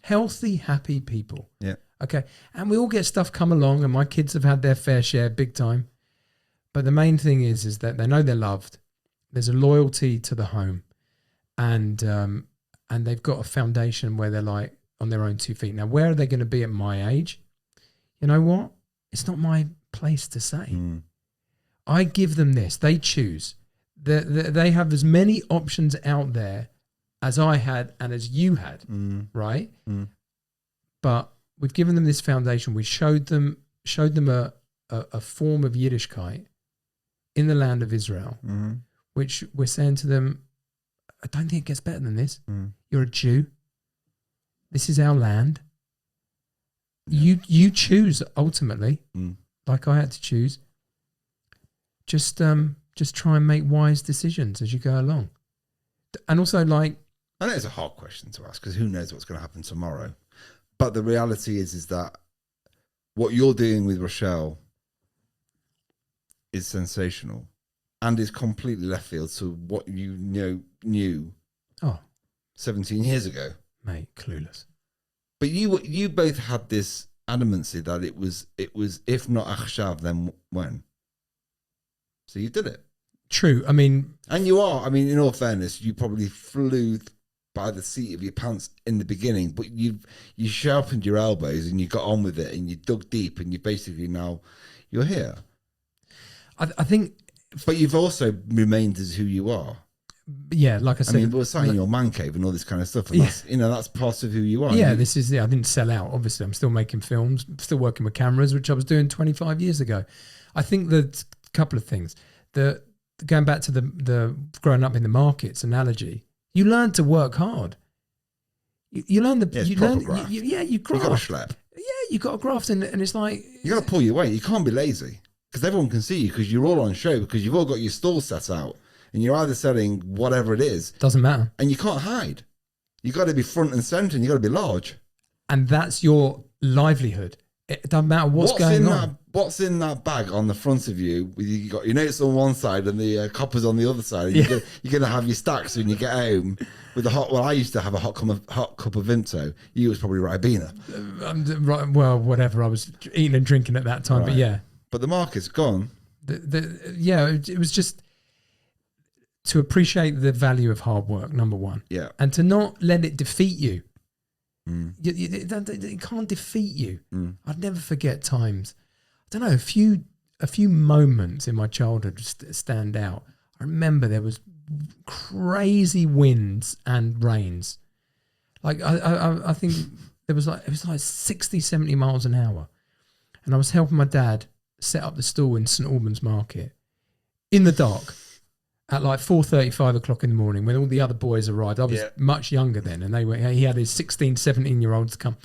healthy, happy people. Yeah. Okay. And we all get stuff come along, and my kids have had their fair share, big time. But the main thing is that they know they're loved. There's a loyalty to the home, and they've got a foundation where they're like on their own 2 feet. Now, where are they going to be at my age? You know what? It's not my place to say. I give them this. They choose. They have as many options out there as I had and as you had, right? But we've given them this foundation. We showed them a form of Yiddishkeit in the land of Israel, which we're saying to them, I don't think it gets better than this. You're a Jew. This is our land. Yeah. You choose ultimately, like I had to choose. Just try and make wise decisions as you go along. And also, like, I know it's a hard question to ask because who knows what's going to happen tomorrow. But the reality is that what you're doing with Rochelle is sensational and is completely left field to what you knew 17 years ago. Mate, clueless. But you both had this adamancy that it was if not achshav, then when? So you did it. True. I mean, and you are. I mean, in all fairness, you probably flew by the seat of your pants in the beginning, but you sharpened your elbows and you got on with it and you dug deep and you basically now you're here. I think, but you've also remained as who you are. Yeah, like I said, I mean, we're saying your man cave and all this kind of stuff, and that's part of who you are. Yeah, I didn't sell out. Obviously, I'm still making films, still working with cameras, which I was doing 25 years ago. I think that a couple of things. Going back to the growing up in the markets analogy, you learn to work hard. You learn the you learn graft. You graft. You got to schlep. Yeah, you got to graft, and it's like you got to pull your weight. You can't be lazy because everyone can see you because you're all on show because you've all got your stall set out. And you're either selling whatever it is. Doesn't matter. And you can't hide. You got to be front and centre and you got to be large. And that's your livelihood. It doesn't matter what's going on. What's in that bag on the front of you? You got your notes on one side and the coppers on the other side. And you're going to have your stacks when you get home with the hot. Well, I used to have a hot cup of _𝗰𝗀𝗍. You was probably Ribena. Right, well, whatever. I was eating and drinking at that time, right. But yeah. But the market's gone. It was just to appreciate the value of hard work, number one. Yeah. And to not let it defeat you. It can't defeat you. I'd never forget times. I don't know, a few moments in my childhood stand out. I remember there was crazy winds and rains. Like I think it was like 60, 70 miles an hour. And I was helping my dad set up the stall in St. Albans Market in the dark. At like 4:30, 5 o'clock in the morning when all the other boys arrived. I was much younger then and he had his 16, 17-year-olds come.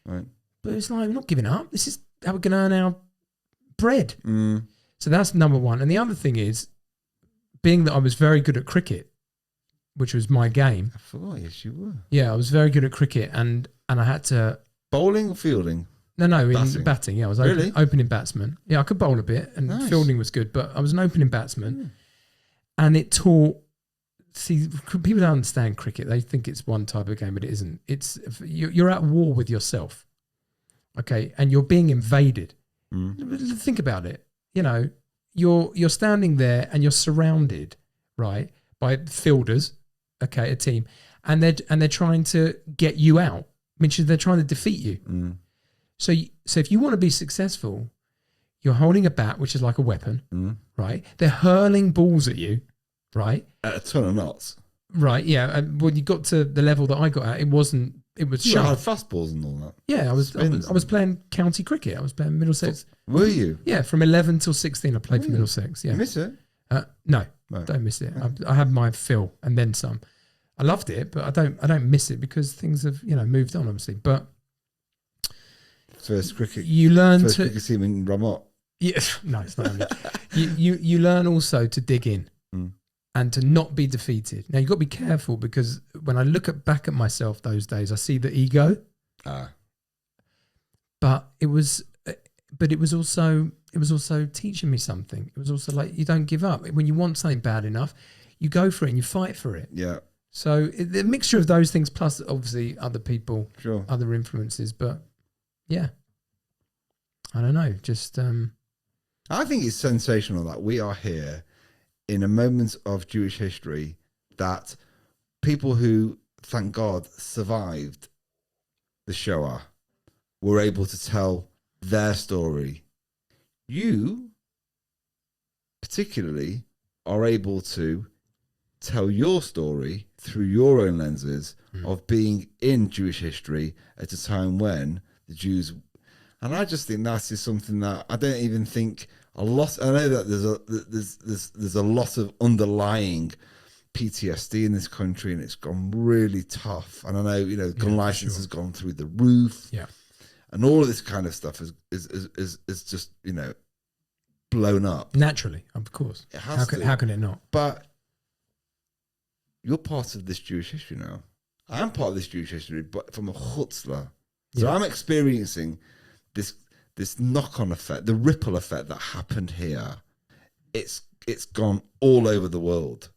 Right. But it's like, we're not giving up. This is how we're going to earn our bread. So that's number one. And the other thing is, being that I was very good at cricket, which was my game. I forgot, yes you were. Yeah, I was very good at cricket and I had to... Bowling or fielding? No, in batting. Yeah, I was opening batsman. Yeah, I could bowl a bit and fielding was good, but I was an opening batsman. And it taught, people don't understand cricket. They think it's one type of game, but it isn't. You're at war with yourself, okay? And you're being invaded. Think about it. You know, you're standing there and you're surrounded, right, by fielders, okay, a team, and they're trying to get you out. I mean, they're trying to defeat you. So if you want to be successful, you're holding a bat, which is like a weapon, right? They're hurling balls at you, right? At a ton of knots. Right, yeah. And when you got to the level that I got at, it was sharp. Had fastballs and all that. Yeah, I was playing county cricket. I was playing Middlesex. Were you? Yeah, from 11 till 16 I played for Middlesex. Yeah. You miss it? No, don't miss it. I had my fill and then some. I loved it, but I don't miss it because things have, moved on obviously. But first cricket team in Ramat. Yeah, no, it's not only. you learn also to dig in and to not be defeated. Now you've got to be careful because when I look back at myself those days, I see the ego. But it was also teaching me something. It was also like, you don't give up. When you want something bad enough, you go for it and you fight for it. Yeah. So the mixture of those things plus obviously other people, other influences, but yeah. I don't know, just I think it's sensational that we are here in a moment of Jewish history that people who, thank God, survived the Shoah were able to tell their story. You, particularly, are able to tell your story through your own lenses of being in Jewish history at a time when the Jews, and I just think that is something that I don't even think a lot. I know that there's a lot of underlying PTSD in this country, and it's gone really tough. And I know, you know, gun license has gone through the roof, and all of this kind of stuff is just, you know, blown up Naturally, of course. How can it not? But you're part of this Jewish history now. I'm part of this Jewish history, but from a 𝗍𝗃. So I'm experiencing this knock-on effect, the ripple effect that happened here. It's gone all over the world.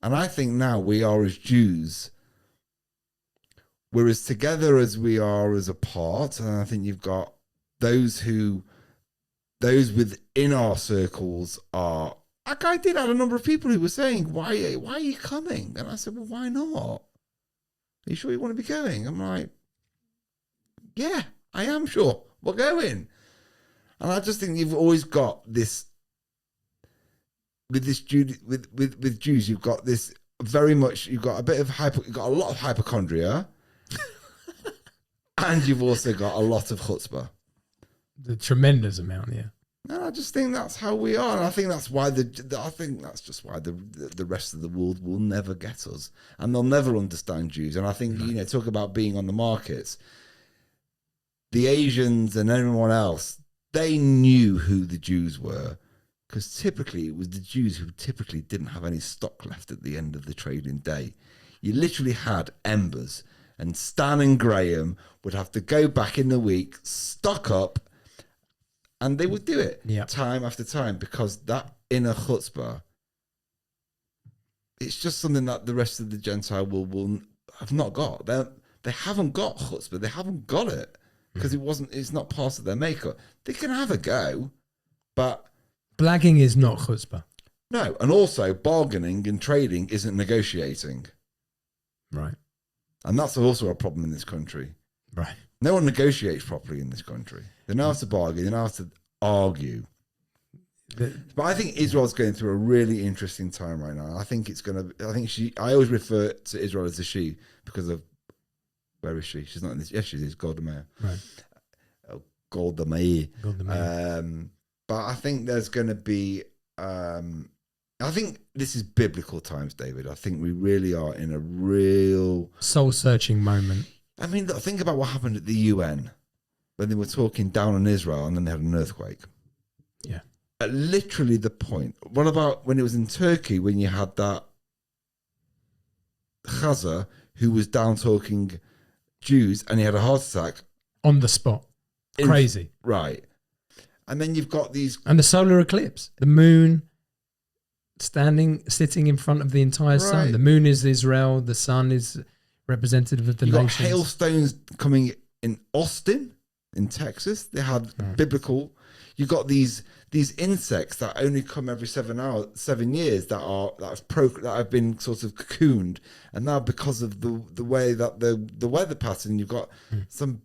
And I think now we are, as Jews, we're as together as we are as apart. And I think you've got those within our circles are, like, I did have a number of people who were saying, why are you coming? And I said, well, why not? Are you sure you want to be going? I'm like, yeah, I am sure. We're going. And I just think you've always got this, with Jews, you've got this very much, you've got a lot of hypochondria, and you've also got a lot of chutzpah. The tremendous amount, yeah. And I just think that's how we are, and I think that's why the rest of the world will never get us, and they'll never understand Jews. And I think, you know, talk about being on the markets, the Asians and everyone else, they knew who the Jews were, because typically it was the Jews who typically didn't have any stock left at the end of the trading day. You literally had embers, and Stan and Graham would have to go back in the week, stock up, and they would do it time after time, because that inner chutzpah, it's just something that the rest of the Gentile will have not got. They haven't got chutzpah. They haven't got it because it's not part of their makeup. They can have a go, but blagging is not chutzpah. No, and also bargaining and trading isn't negotiating. Right. And that's also a problem in this country. Right. No one negotiates properly in this country. They know how to bargain, they know how to argue. But I think Israel's going through a really interesting time right now. I think I always refer to Israel as a she because of, where is she? She's not in this. Yes, she is, Golda Meir. Right. Golda Meir. But I think there's going to be, I think this is biblical times, David. I think we really are in a real soul-searching moment. I mean, look, think about what happened at the UN when they were talking down on Israel and then they had an earthquake. Yeah. At literally the point. What about when it was in Turkey, when you had that Gaza who was down talking Jews and he had a heart attack? On the spot. Crazy. Right. And then you've got these... And the solar eclipse. The moon sitting in front of the entire sun. The moon is Israel. The sun is representative of the nations. Got hailstones coming in Austin, in Texas. They had biblical. You got these insects that only come every 7 years that have been sort of cocooned, and now because of the way that the weather pattern, you've got some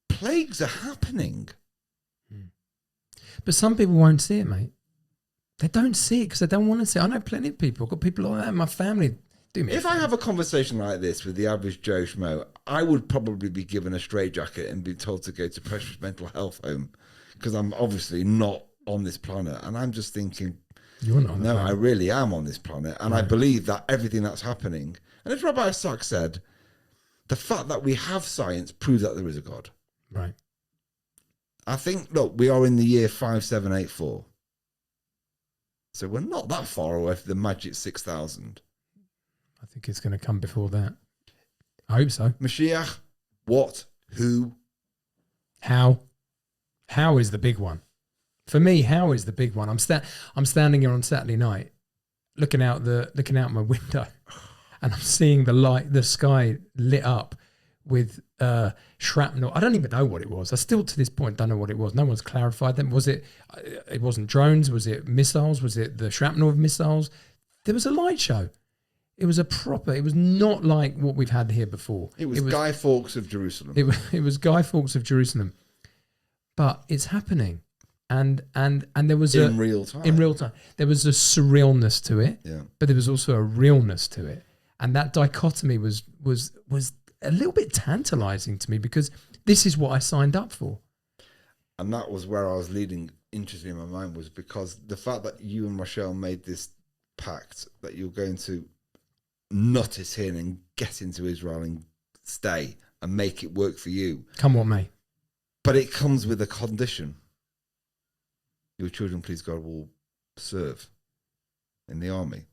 plagues are happening. But some people won't see it, mate. They don't see it because they don't want to see it. I know plenty of people. I've got people like that in my family. If I have a conversation like this with the average Joe Schmo, I would probably be given a straitjacket and be told to go to Precious Mental Health Home because I'm obviously not on this planet. And I'm just thinking, you're not on the planet. I really am on this planet. And I believe that everything that's happening, and as Rabbi Isaac said, the fact that we have science proves that there is a God. Right. I think, look, we are in the year 5784. So we're not that far away from the magic 6,000. I think it's going to come before that. I hope so. Mashiach, what, who? How? How is the big one. For me, how is the big one. I'm standing here on Saturday night, looking out my window, and I'm seeing the sky lit up shrapnel. I don't even know what it was. I still to this point don't know what it was. No one's clarified them. Was it? It wasn't drones. Was it missiles? Was it the shrapnel of missiles? There was a light show. It was a proper. It was not like what we've had here before. It was Guy Fawkes of Jerusalem. It was Guy Fawkes of Jerusalem. But it's happening, and there was in real time. In real time, there was a surrealness to it. Yeah. But there was also a realness to it, and that dichotomy was a little bit tantalizing to me because this is what I signed up for. And that was where I was leading. Interesting in my mind was because the fact that you and Rochelle made this pact that you're going to nut it in and get into Israel and stay and make it work for you. Come what may. But it comes with a condition. Your children, please God, will serve in the army.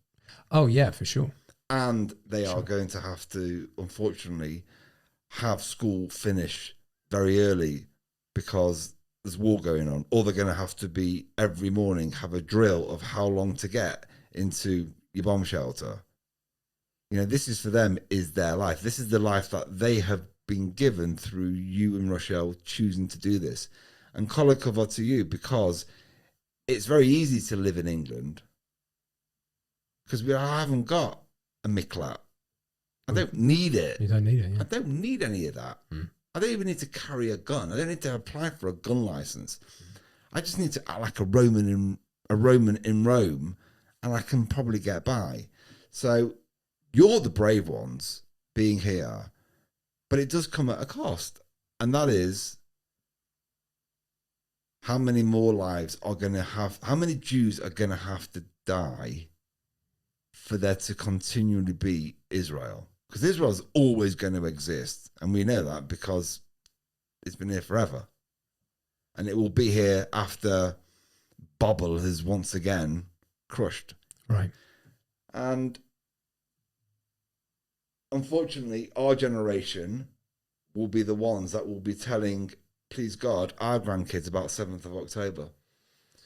Oh, yeah, for sure. And they are going to have to, unfortunately, have school finish very early because there's war going on. Or they're going to have to be, every morning, have a drill of how long to get into your bomb shelter. You know, this is for them, is their life. This is the life that they have been given through you and Rochelle choosing to do this. And 𝗠𝗘𝗿𝗶 to you, because it's very easy to live in England because I haven't got a miklat. I don't need it. You don't need it, yeah. I don't need any of that. I don't even need to carry a gun. I don't need to apply for a gun license. I just need to act like a Roman in Rome, and I can probably get by. So you're the brave ones being here, but it does come at a cost, and that is how many more lives are going to have, how many Jews are going to have to die for there to continually be Israel? Because Israel's always going to exist, and we know that because it's been here forever. And it will be here after Babel has once again crushed. Right. And unfortunately, our generation will be the ones that will be telling, please God, our grandkids about 7th of October,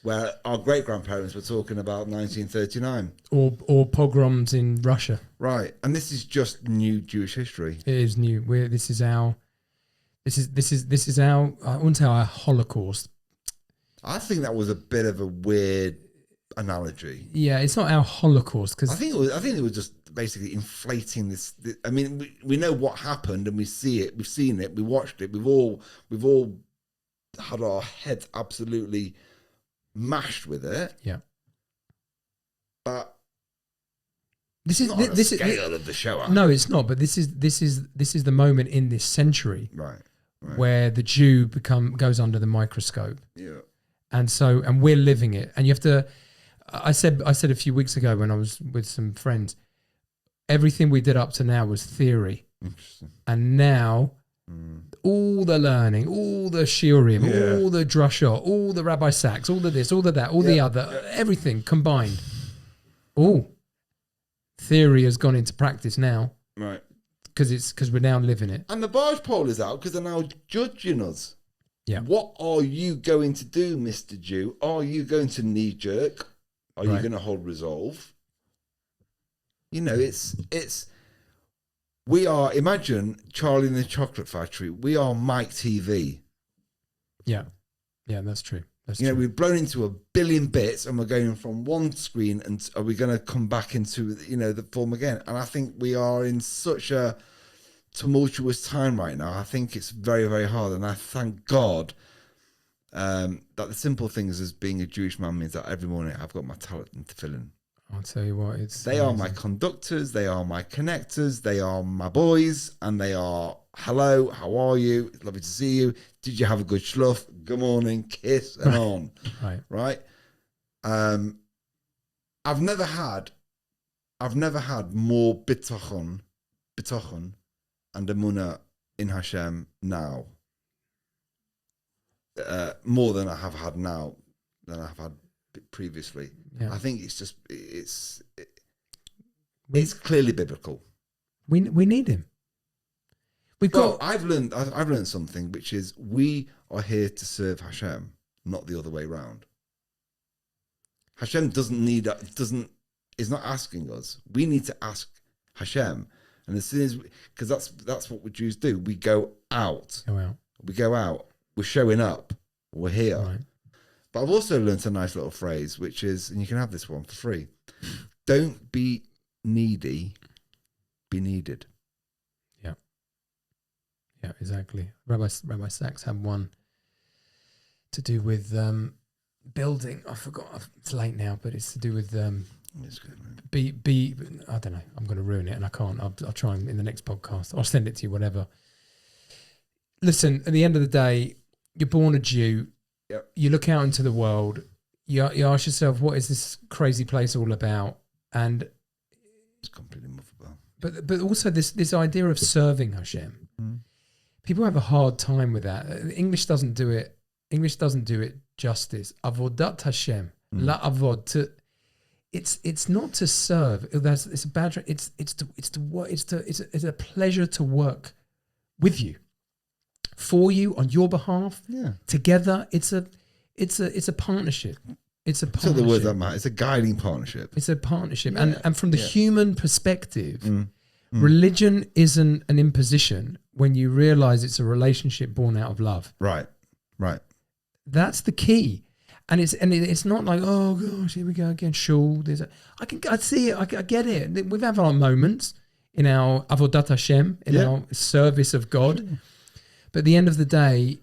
where our great-grandparents were talking about 1939. Or pogroms in Russia. Right. And this is just new Jewish history. It is new. This is our I wouldn't say our Holocaust. I think that was a bit of a weird analogy. Yeah, it's not our Holocaust because I think it was just basically inflating this. I mean, we know what happened, and we see it. We've seen it. We watched it. We've all had our heads absolutely mashed with it. Yeah. But this is not on the this scale of the show. No, it's not. But this is the moment in this century, right. where the Jew goes under the microscope. Yeah. And we're living it. And you have to. I said a few weeks ago when I was with some friends, everything we did up to now was theory. Interesting. And now, all the learning, all the shiurim, all the drashah, all the Rabbi Sacks, all the this, all the that, all the other, everything combined. Oh, theory has gone into practice now. Right. Because we're now living it. And the barge pole is out because they're now judging us. Yeah. What are you going to do, Mr. Jew? Are you going to knee jerk? Are you going to hold resolve? You know, we are, imagine Charlie and the Chocolate Factory. We are Mike TV. Yeah. Yeah, that's true. That's you know, true. we've blown into a billion bits and we're going from one screen, and are we going to come back into, the form again? And I think we are in such a tumultuous time right now. I think it's very, very hard. And I thank God that the simple things as being a Jewish man means that every morning I've got my talent to fill in. I'll tell you what, they are my conductors, they are my connectors, they are my boys, and they are, hello, how are you? It's lovely to see you. Did you have a good schluff? Good morning, kiss, and on. Right? I've never had more bitachon and emunah in Hashem now. More than I have had now, than I've had previously. Yeah. I think it's clearly biblical. We need him. I've learned something, which is we are here to serve Hashem, not the other way around. Hashem is not asking us. We need to ask Hashem. And as soon as, because that's what we Jews do. We go out. We go out. We're showing up. We're here. Right. But I've also learned a nice little phrase, which is, and you can have this one for free. Don't be needy, be needed. Yeah. Yeah, exactly. Rabbi Sachs had one to do with building. I forgot. It's late now, but it's to do with be. I don't know. I'm going to ruin it, and I can't. I'll try and in the next podcast. I'll send it to you. Whatever. Listen. At the end of the day, you're born a Jew. Yep. You look out into the world. You ask yourself, what is this crazy place all about? And it's completely movable. But also this idea of serving Hashem. People have a hard time with that. English doesn't do it justice. Avodat Hashem, la avod. It's not to serve. It's a bad. It's a pleasure to work with you, for you, on your behalf. Yeah. Together, it's a partnership. It's a partnership. So the word that matters. It's a guiding partnership. It's a partnership, Yeah. and from the human perspective, religion isn't an imposition when you realize it's a relationship born out of love. Right. That's the key, and it's not like, oh gosh, here we go again. Shul. I see it. I get it. We've had our moments in our avodat Hashem, in our service of God, but at the end of the day,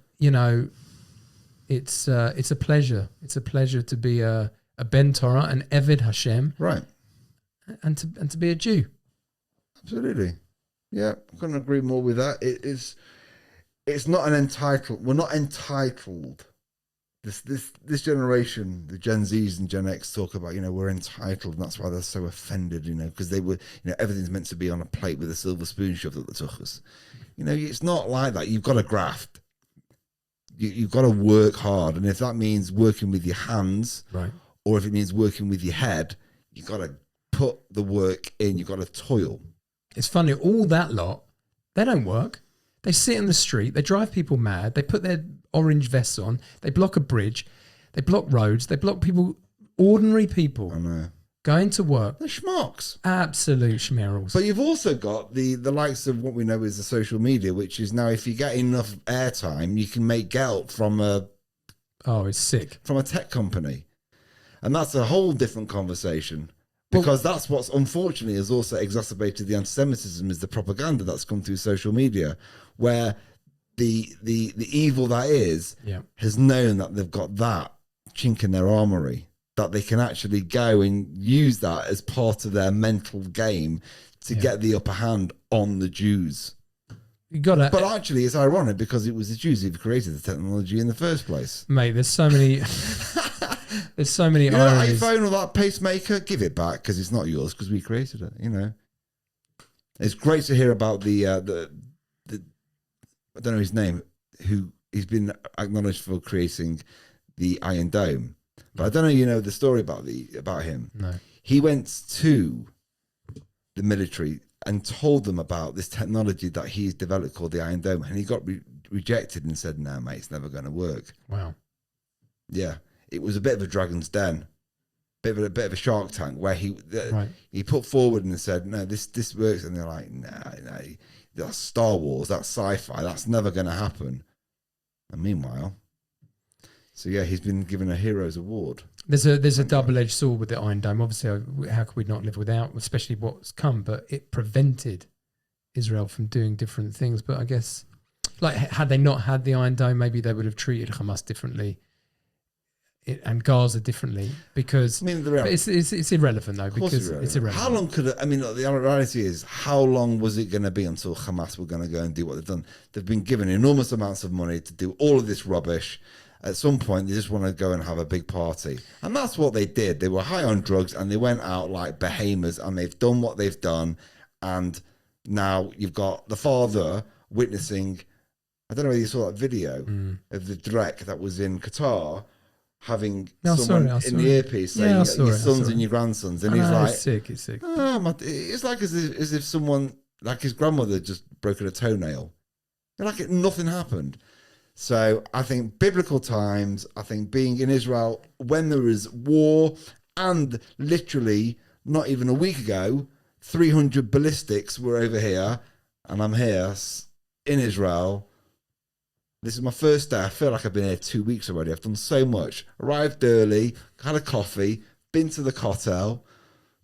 it's a pleasure. It's a pleasure to be a ben Torah, an Eved Hashem, Right. and to be a Jew. Absolutely. Yeah, I couldn't agree more with that. It's not an entitled. We're not entitled. This generation, the Gen Zs and Gen X, talk about, we're entitled, and that's why they're so offended, because they were, everything's meant to be on a plate with a silver spoon shoved at the tuchus. It's not like that. You've got to graft. You've got to work hard, and if that means working with your hands, Right. or if it means working with your head, you've got to put the work in. You've got to toil. It's funny, all that lot, they don't work. They sit in the street, they drive people mad, they put their orange vests on, they block a bridge, they block roads, they block people, ordinary people, I know. going to work. They're schmucks. Absolute schmerals. But you've also got the likes of what we know is the social media, which is now, if you get enough airtime, you can make geld from it's sick. from a tech company. And that's a whole different conversation. Because that's what's unfortunately has also exacerbated the anti-Semitism, is the propaganda that's come through social media, where the evil that is has known that they've got that chink in their armory, that they can actually go and use that as part of their mental game to get the upper hand on the Jews. But actually, it's ironic because it was the Jews who created the technology in the first place. Mate, there's so many... There's so many That ironies. iPhone or that pacemaker, give it back because it's not yours, because we created it. It's great to hear about the I don't know his name, who he's been acknowledged for creating the Iron Dome, but I don't know the story about him. No. He went to the military and told them about this technology that he's developed called the Iron Dome, and he got rejected and said, "No, mate, it's never going to work." Wow. Yeah. It was a bit of a dragon's den, bit of a Shark Tank, where he put forward and said, "No, this works," and they're like, "No, that's Star Wars, that's sci-fi, that's never going to happen." And meanwhile, he's been given a Heroes Award. There's a double-edged sword with the Iron Dome. Obviously, how could we not live without, especially what's come? But it prevented Israel from doing different things. But I guess, had they not had the Iron Dome, maybe they would have treated Hamas differently. And Gaza differently, because it's irrelevant though, because it's irrelevant. How long could the reality is, how long was it going to be until Hamas were going to go and do what they've done? They've been given enormous amounts of money to do all of this rubbish. At some point, they just want to go and have a big party, and that's what they did. They were high on drugs and they went out like behemoths, and they've done what they've done. And now you've got the father witnessing. I don't know whether you saw that video of the Drek that was in Qatar, having someone in the earpiece saying your sons and your grandsons, and he's like, it's sick. Oh, it's like as if someone, like his grandmother, just broken a toenail. Like nothing happened. So I think biblical times, I think being in Israel when there is war, and literally not even a week ago, 300 ballistics were over here, and I'm here in Israel. This is my first day. I feel like I've been here 2 weeks already. I've done so much. Arrived early, had a coffee, been to the 𝗃𝗃𝗃,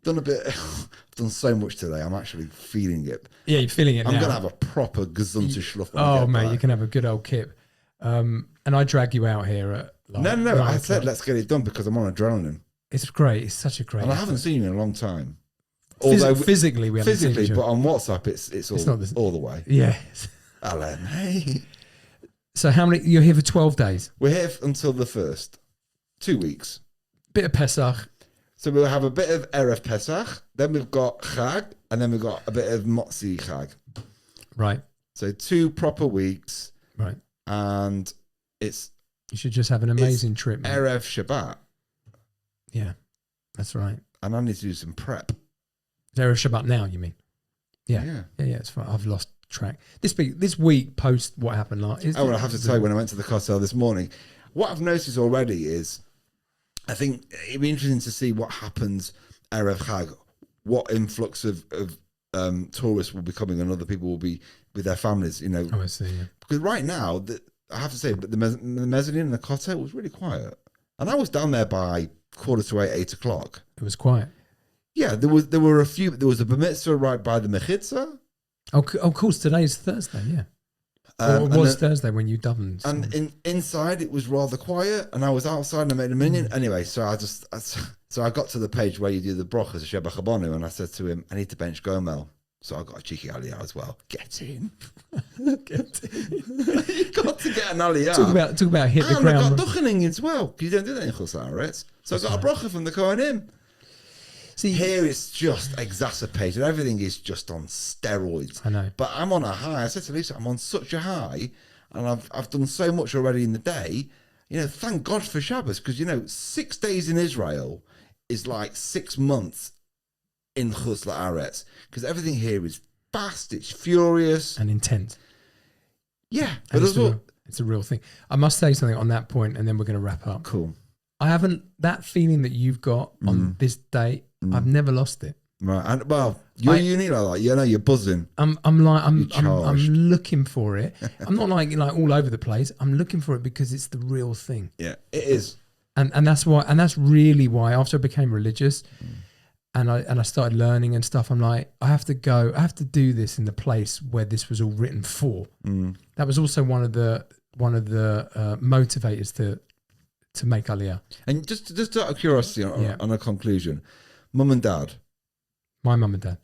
done a bit. I've done so much today. I'm actually feeling it. Yeah, you're feeling it now. I'm going to have a proper gesundte Schluff. Oh, mate, you can have a good old kip. And I drag you out here at like No. I said let's get it done because I'm on adrenaline. It's great. It's such a great. And I haven't seen you in a long time. Although physically we haven't seen each other. But on WhatsApp it's all the way. Yeah. Hello, mate. So how many? You're here for 12 days. We're here until the 1st. 2 weeks. Bit of Pesach. So we'll have a bit of Erev Pesach. Then we've got Chag, and then we've got a bit of Motzi Chag. Right. So 2 proper weeks. Right. And you should just have an amazing trip, man. Erev Shabbat. Yeah, that's right. And I need to do some prep. Erev Shabbat now, you mean? Yeah. It's fine. I've lost track. This week post what happened last. I have to tell you, when I went to the 𝗃𝗃𝗃 this morning, what I've noticed already is, I think it'd be interesting to see what happens Erev Chag, what influx of tourists will be coming and other people will be with their families. Oh, I see. Yeah. Because right now, I have to say, but the mezzanine and the 𝗃𝗃𝗃 was really quiet, and I was down there by 7:45, 8 o'clock. It was quiet. Yeah, there were a few. There was a bar mitzvah right by the mechitza. Oh, of course, today's Thursday. Yeah, it was Thursday when you doubled. And inside it was rather quiet, and I was outside and I made a minion. Anyway, so I got to the page where you do the brachas sheba chabonu, and I said to him, I need to bench Gomel. So I got a cheeky aliyah as well. Get in. Get in. You got to get an aliyah. Talk about hit the ground. And I got duchening as well, because you don't do that in Aretz. So I got a bracha from the Kohanim. See, here it's just exacerbated. Everything is just on steroids. I know. But I'm on a high. I said to Lisa, I'm on such a high, and I've done so much already in the day. Thank God for Shabbos, because 6 days in Israel is like 6 months in 𝗃𝗃𝗃, because everything here is fast, it's furious and intense. Yeah, but it's a real thing. I must say something on that point, and then we're going to wrap up. Cool. I haven't that feeling that you've got on this date. I've never lost it. Right, and you're unique like that. You're buzzing. I'm looking for it. I'm not like all over the place. I'm looking for it because it's the real thing. Yeah, it is. And that's why. And that's really why. After I became religious, and I started learning and stuff, I'm like, I have to do this in the place where this was all written for. That was also one of the motivators to make Aliyah. And just out of curiosity, on a conclusion, Mum and Dad. My mum and dad.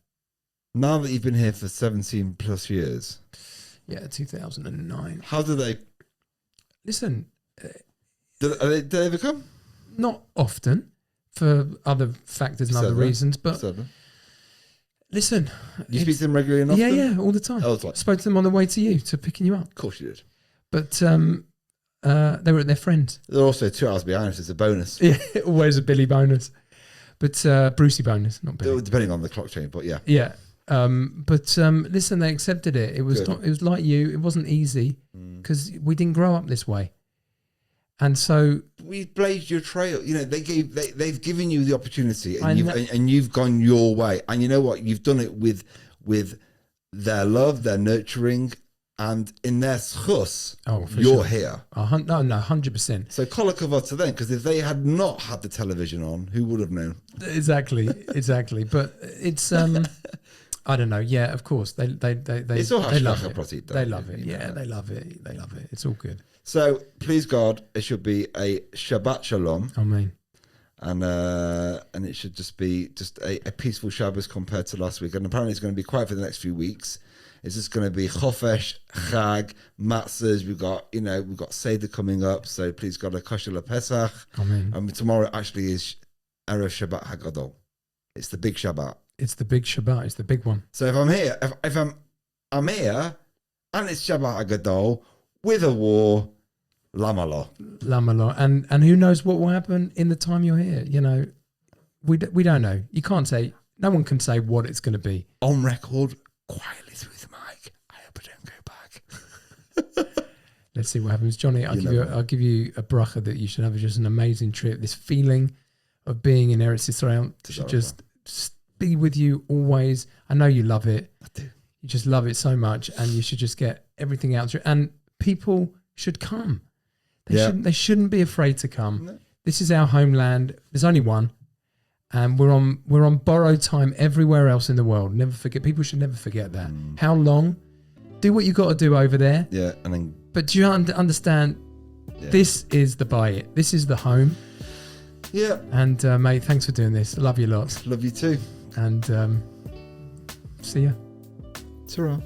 Now that you've been here for 17 plus years. Yeah, 2009. How do they? Listen. Do they ever come? Not often, for other factors and other reasons. But listen. You speak to them regularly enough? Yeah, all the time. Spoke to them on the way to picking you up. Of course you did. But they were at their friends. They're also 2 hours behind us. It's a bonus. Yeah, always a Billy bonus. But Brucey bonus, not Billy. Depending on the clock change, but yeah. Yeah. Listen, they accepted it. It was it was like you. It wasn't easy because we didn't grow up this way. And so we blazed your trail. They've given you the opportunity, and you've gone your way. And you know what? You've done it with their love, their nurturing, and in their schus, you're here. 100%. So kol hakavod to them, because if they had not had the television on, who would have known? Exactly. But it's I don't know. Yeah, of course they it's all they love it. They love it. Yeah, they love it. It's all good. So please God, it should be a Shabbat Shalom. Amen. And it should just be a peaceful Shabbos compared to last week. And apparently it's going to be quiet for the next few weeks. It's just going to be chofesh, chag, matzahs. We've got Seder coming up. So please God, a kosher Pesach. Amen. And tomorrow actually is Erev Shabbat Hagadol. It's the big Shabbat. It's the big Shabbat. It's the big one. So if I'm here, if I'm here, and it's Shabbat Hagadol with a war, lamalo. And who knows what will happen in the time you're here? We don't know. You can't say. No one can say what it's going to be. On record, quietly through the mic, I hope I don't go back. Let's see what happens, Johnny. I'll give you a bracha that you should have just an amazing trip. This feeling of being in Eretz Israel should just be with you always. I know you love it. I do. You just love it so much, and you should just get everything out. And people should come. They shouldn't be afraid to come. No. This is our homeland. There's only one, and we're on borrowed time everywhere else in the world. Never forget. People should never forget that. How long? Do what you got to do over there. Yeah, and then. But do you understand? Yeah. This is the buy it. This is the home. Yeah. And mate, thanks for doing this. Love you lots. Love you too. And see ya. Ta-ra.